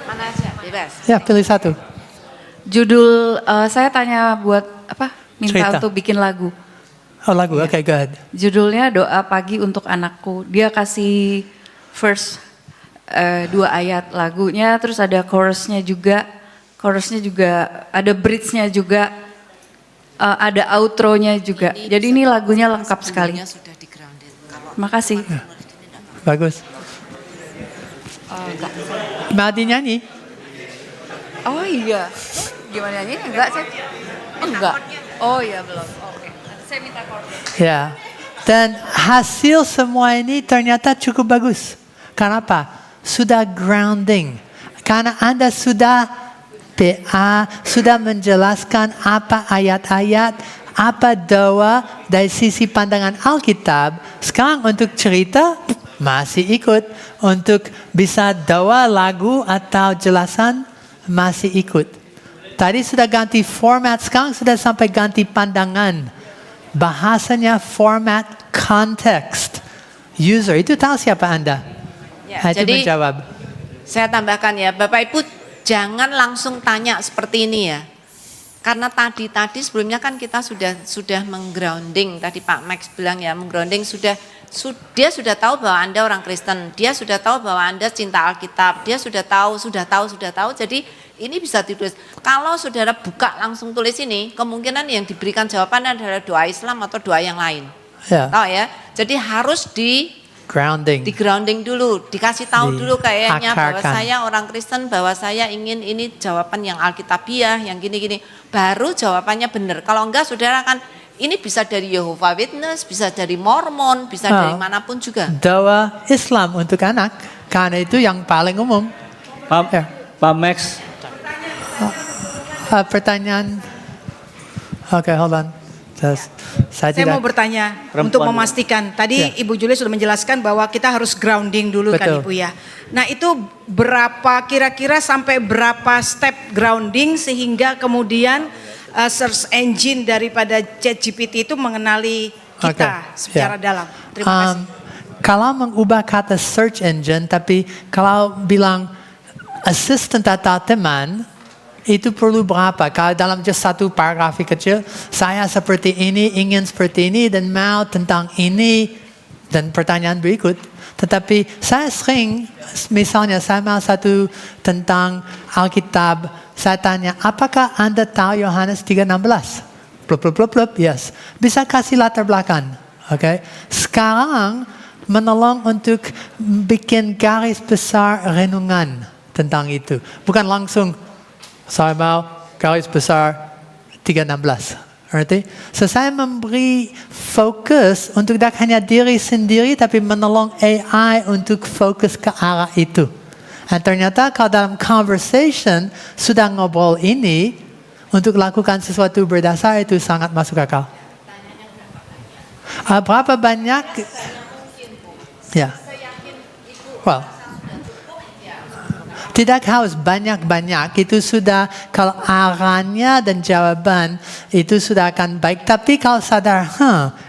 Mana aja? Bebas. Ya, pilih 1. Judul saya tanya buat apa? Minta Cerita. untuk bikin lagu. Lagu, go ahead. Judulnya Doa Pagi untuk Anakku. Dia kasih verse 2 ayat lagunya, terus ada chorusnya juga. Chorusnya juga, ada bridge-nya juga, ada outro-nya juga. Jadi ini lagunya lengkap sekali. Makasih. Bagus. Mau dinyanyi? Oh iya. Gimana nyanyi? Enggak sih? Enggak. Oh iya belum. Oke. Saya minta chordnya. Ya. Dan hasil semua ini ternyata cukup bagus. Kenapa? Sudah grounding. Karena Anda sudah PA, sudah menjelaskan apa ayat-ayat, apa doa dari sisi pandangan Alkitab. Sekarang untuk cerita masih ikut. Untuk bisa doa lagu atau jelasan masih ikut. Tadi sudah ganti format, sekarang sudah sampai ganti pandangan. Bahasanya format context. User, itu tahu siapa Anda? Ya, Itu jadi menjawab. saya tambahkan ya, Bapak Ibu jangan langsung tanya seperti ini ya. Karena tadi sebelumnya kan kita sudah menggrounding, tadi Pak Max bilang ya, menggrounding dia sudah tahu bahwa Anda orang Kristen, dia sudah tahu bahwa Anda cinta Alkitab, dia sudah tahu, jadi ini bisa ditulis. Kalau saudara buka langsung tulis ini, kemungkinan yang diberikan jawaban adalah doa Islam atau doa yang lain. Ya. Tahu ya? Jadi harus di grounding dulu, dikasih tahu dulu kayaknya bahwa saya orang Kristen, bahwa saya ingin ini jawaban yang Alkitabiah, yang gini-gini. Baru jawabannya benar. Kalau enggak saudara kan ini bisa dari Jehovah Witness, bisa dari Mormon, bisa dari manapun juga. Doa Islam untuk anak, karena itu yang paling umum. Pak Max. Pertanyaan. Hold on. Saya mau bertanya untuk memastikan. Tadi Ibu Julie sudah menjelaskan bahwa kita harus grounding dulu kan Ibu ya. Nah itu berapa kira-kira sampai berapa step grounding sehingga kemudian search engine daripada ChatGPT itu mengenali kita secara dalam. Terima kasih. Kalau mengubah kata search engine, tapi kalau bilang assistant atau teman, itu perlu berapa? Kalau dalam just satu paragraf kecil, saya seperti ini, ingin seperti ini, dan mau tentang ini, dan pertanyaan berikut. Tetapi saya sering, misalnya saya mau satu tentang Alkitab saya tanya, apakah Anda tahu Yohanes 3:16? Plup, plup, plup, plup, yes. Bisa kasih latar belakang. Okay? Sekarang menolong untuk bikin garis besar renungan tentang itu. Bukan langsung, saya mau garis besar 3:16. Arti? So saya memberi fokus untuk tidak hanya diri sendiri, tapi menolong AI untuk fokus ke arah itu. Dan ternyata kalau dalam conversation sudah ngobrol ini, untuk lakukan sesuatu berdasar itu sangat masuk akal. Berapa banyak? Ya. Well, tidak harus banyak-banyak. Itu sudah kalau arahnya dan jawaban itu sudah akan baik. Tapi kalau sadar,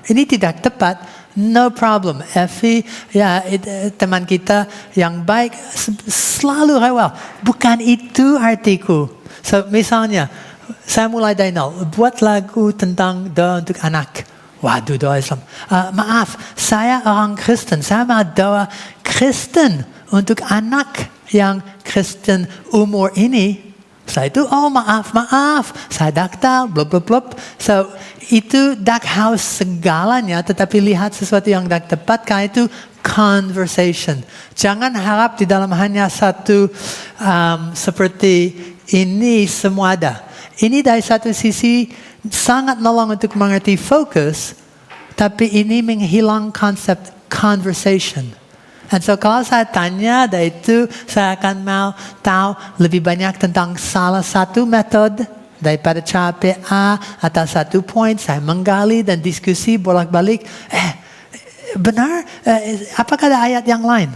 ini tidak tepat, no problem. Effie, ya teman kita yang baik selalu rewel. Bukan itu artiku. So misalnya, saya mulai dari nol. Buat lagu tentang doa untuk anak. Waduh, doa Islam. Maaf, saya orang Kristen. Saya mau doa Kristen untuk anak yang Kristen umur ini. Setelah itu, oh maaf, saya daftar, blub, blub, blub. So, itu tak harus segalanya, tetapi lihat sesuatu yang tak tepat, karena itu conversation. Jangan harap di dalam hanya satu seperti ini semua ada. Ini dari satu sisi sangat nolong untuk mengerti fokus, tapi ini menghilang konsep conversation. Dan so kalau saya tanya dari itu, saya akan mau tahu lebih banyak tentang salah satu metode daripada cara PA atau satu poin. Saya menggali dan diskusi bolak-balik. Benar? Apakah ada ayat yang lain?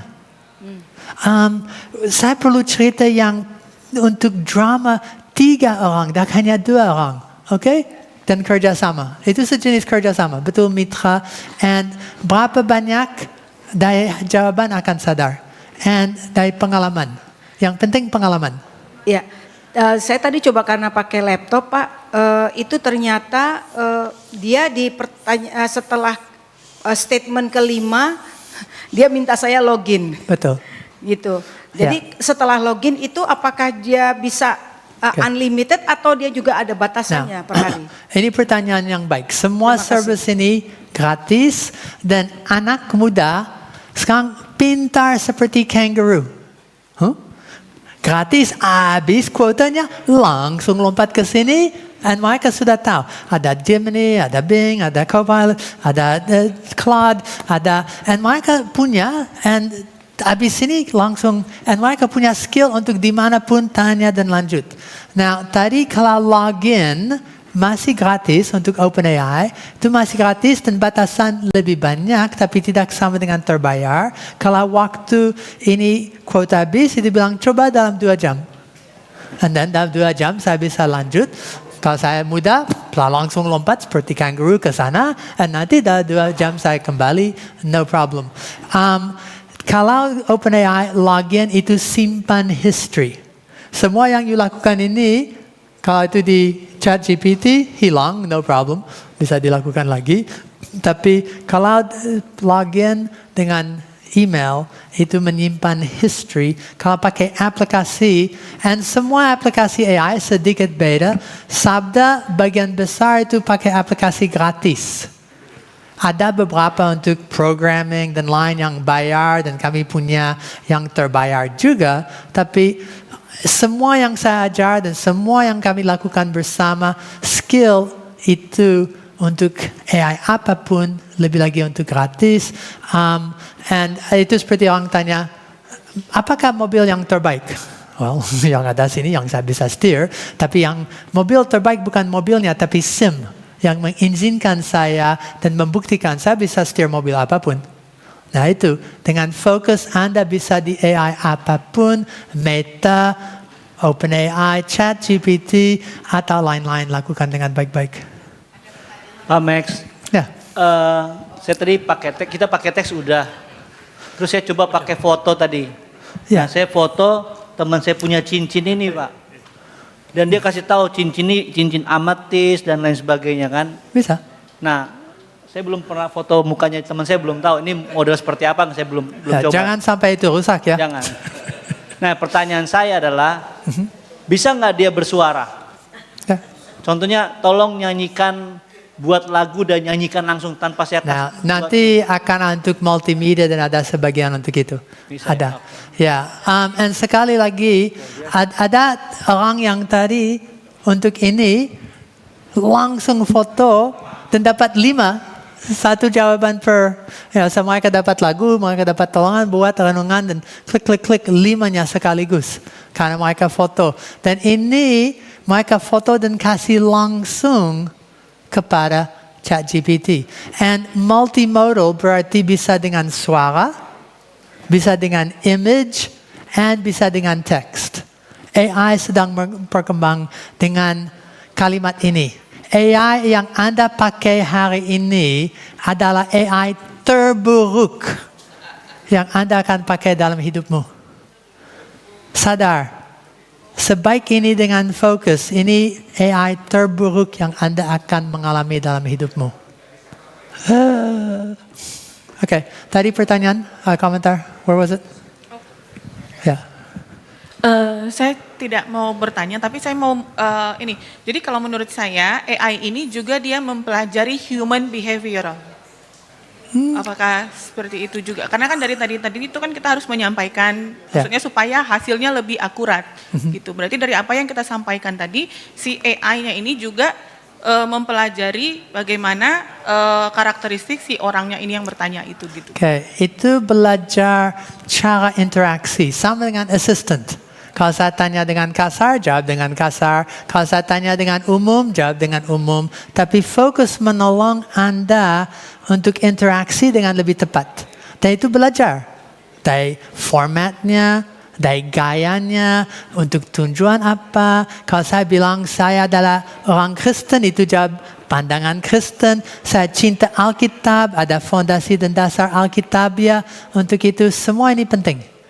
Saya perlu cerita yang untuk drama 3 orang, dan hanya 2 orang. Okay? Dan kerjasama. Itu sejenis kerjasama. Betul mitra. And berapa banyak dari jawaban akan sadar. And dari pengalaman. Yang penting pengalaman. Ya, saya tadi coba karena pakai laptop Pak, itu ternyata dia setelah statement kelima, dia minta saya login. Betul. Gitu. Jadi setelah login itu apakah dia bisa unlimited atau dia juga ada batasannya per hari? Ini pertanyaan yang baik. Semua service ini gratis dan anak muda sekarang pintar seperti kangaroo. Gratis, habis kuotanya, langsung lompat ke sini, dan mereka sudah tahu. Ada Gemini, ada Bing, ada Copilot, ada Claude, dan mereka punya, dan habis ini langsung, dan mereka punya skill untuk dimanapun tanya dan lanjut. Nah, tadi kalau login, masih gratis untuk OpenAI, itu masih gratis dan batasan lebih banyak, tapi tidak sama dengan terbayar. Kalau waktu ini kuota habis, itu bilang coba dalam 2 jam. Dan dalam 2 jam saya bisa lanjut. Kalau saya muda, saya langsung lompat seperti kangaroo ke sana, dan nanti dalam 2 jam saya kembali, no problem. Kalau OpenAI login itu simpan history. Semua yang you lakukan ini, kalau itu di ChatGPT hilang, no problem, bisa dilakukan lagi. Tapi kalau login dengan email, itu menyimpan history. Kalau pakai aplikasi, dan semua aplikasi AI sedikit beda, Sabda bagian besar itu pakai aplikasi gratis. Ada beberapa untuk programming dan lain yang bayar, dan kami punya yang terbayar juga, tapi semua yang saya ajar dan semua yang kami lakukan bersama, skill itu untuk AI apapun, lebih lagi untuk gratis. And itu seperti orang tanya, apakah mobil yang terbaik? Well, yang ada sini yang saya bisa steer, tapi yang mobil terbaik bukan mobilnya, tapi SIM yang mengizinkan saya dan membuktikan saya bisa steer mobil apapun. Nah itu, dengan fokus Anda bisa di AI apapun, Meta, OpenAI, ChatGPT, atau lain-lain, lakukan dengan baik-baik. Pak Max, ya. Saya tadi kita pakai teks udah, terus saya coba pakai foto tadi. Ya. Nah, saya foto teman saya punya cincin ini Pak, dan dia kasih tahu cincin ini cincin ametis dan lain sebagainya kan? Bisa. Nah, saya belum pernah foto mukanya teman saya, belum tahu ini model seperti apa, saya belum Ya, coba. jangan sampai itu rusak ya. Jangan. Nah, pertanyaan saya adalah bisa nggak dia bersuara? Contohnya tolong nyanyikan, buat lagu dan nyanyikan langsung tanpa saya kasih. Nah, nanti akan untuk multimedia dan ada sebagian untuk itu. Bisa, ada. Ya, and sekali lagi ada orang yang tadi untuk ini langsung foto dan dapat 5. Satu jawaban per, so mereka dapat lagu, mereka dapat tolongan buat renungan dan klik 5-nya sekaligus. Karena mereka foto. Dan ini mereka foto dan kasih langsung kepada ChatGPT. And multimodal berarti bisa dengan suara, bisa dengan image, and bisa dengan text. AI sedang berkembang dengan kalimat ini. AI yang Anda pakai hari ini adalah AI terburuk yang Anda akan pakai dalam hidupmu. Sadar, sebaik ini dengan fokus, ini AI terburuk yang Anda akan mengalami dalam hidupmu. Oke, tadi pertanyaan, komentar, where was it? Ya. Saya tidak mau bertanya, tapi saya mau ini. Jadi kalau menurut saya AI ini juga dia mempelajari human behavioral. Apakah seperti itu juga? Karena kan dari tadi itu kan kita harus menyampaikan, maksudnya supaya hasilnya lebih akurat, gitu. Berarti dari apa yang kita sampaikan tadi, si AI-nya ini juga mempelajari bagaimana karakteristik si orangnya ini yang bertanya itu, gitu. Oke, itu belajar cara interaksi sama dengan assistant. Kalau saya tanya dengan kasar, jawab dengan kasar. Kalau saya tanya dengan umum, jawab dengan umum. Tapi fokus menolong Anda untuk interaksi dengan lebih tepat. Dan itu belajar. Dari formatnya, dari gayanya, untuk tujuan apa. Kalau saya bilang saya adalah orang Kristen, itu jawab pandangan Kristen. Saya cinta Alkitab, ada fondasi dan dasar Alkitabiah. Untuk itu semua ini penting.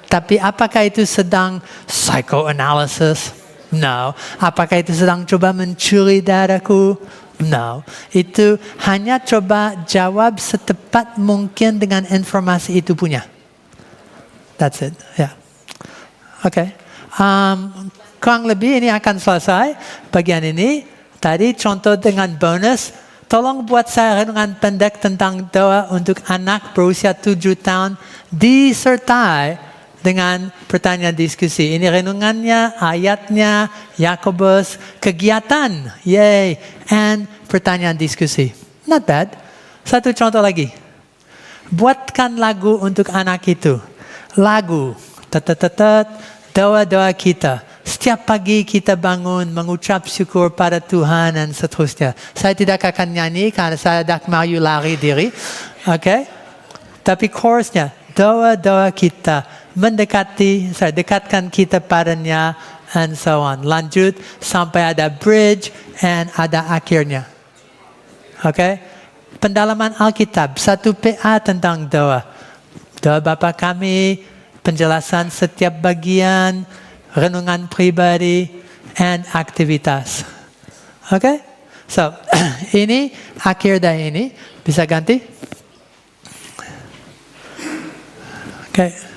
Tapi apakah itu sedang psychoanalysis? No. Apakah itu sedang coba mencuri dadaku? No. Itu hanya coba jawab setepat mungkin dengan informasi itu punya. That's it. Ya. Oke. Kurang lebih ini akan selesai bagian ini. Tadi contoh dengan bonus. Tolong buat saya renungan pendek tentang doa untuk anak berusia 7 tahun disertai dengan pertanyaan diskusi. Ini renungannya, ayatnya, Yakobus, kegiatan, yay, and pertanyaan diskusi. Not bad. Satu contoh lagi. Buatkan lagu untuk anak itu. Lagu, doa-doa kita. Setiap pagi kita bangun mengucap syukur pada Tuhan dan seterusnya. Saya tidak akan nyanyi karena saya dah mau lari diri. Okay? Tapi chorusnya, doa-doa kita. Dekatkan kita padanya, and so on. Lanjut sampai ada bridge and ada akhirnya. Okay? Pendalaman Alkitab, 1 PA tentang doa. Doa Bapa kami, penjelasan setiap bagian, renungan pribadi, and aktivitas. Okay? So, ini akhir dari ini. Bisa ganti? Okay.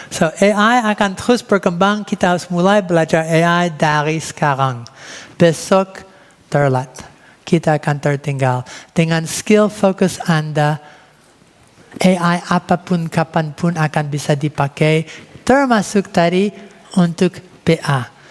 So AI akan terus berkembang, kita harus mulai belajar AI dari sekarang. Besok terlambat, kita akan tertinggal. Dengan skill fokus Anda, AI apapun kapanpun akan bisa dipakai, termasuk tadi untuk PA.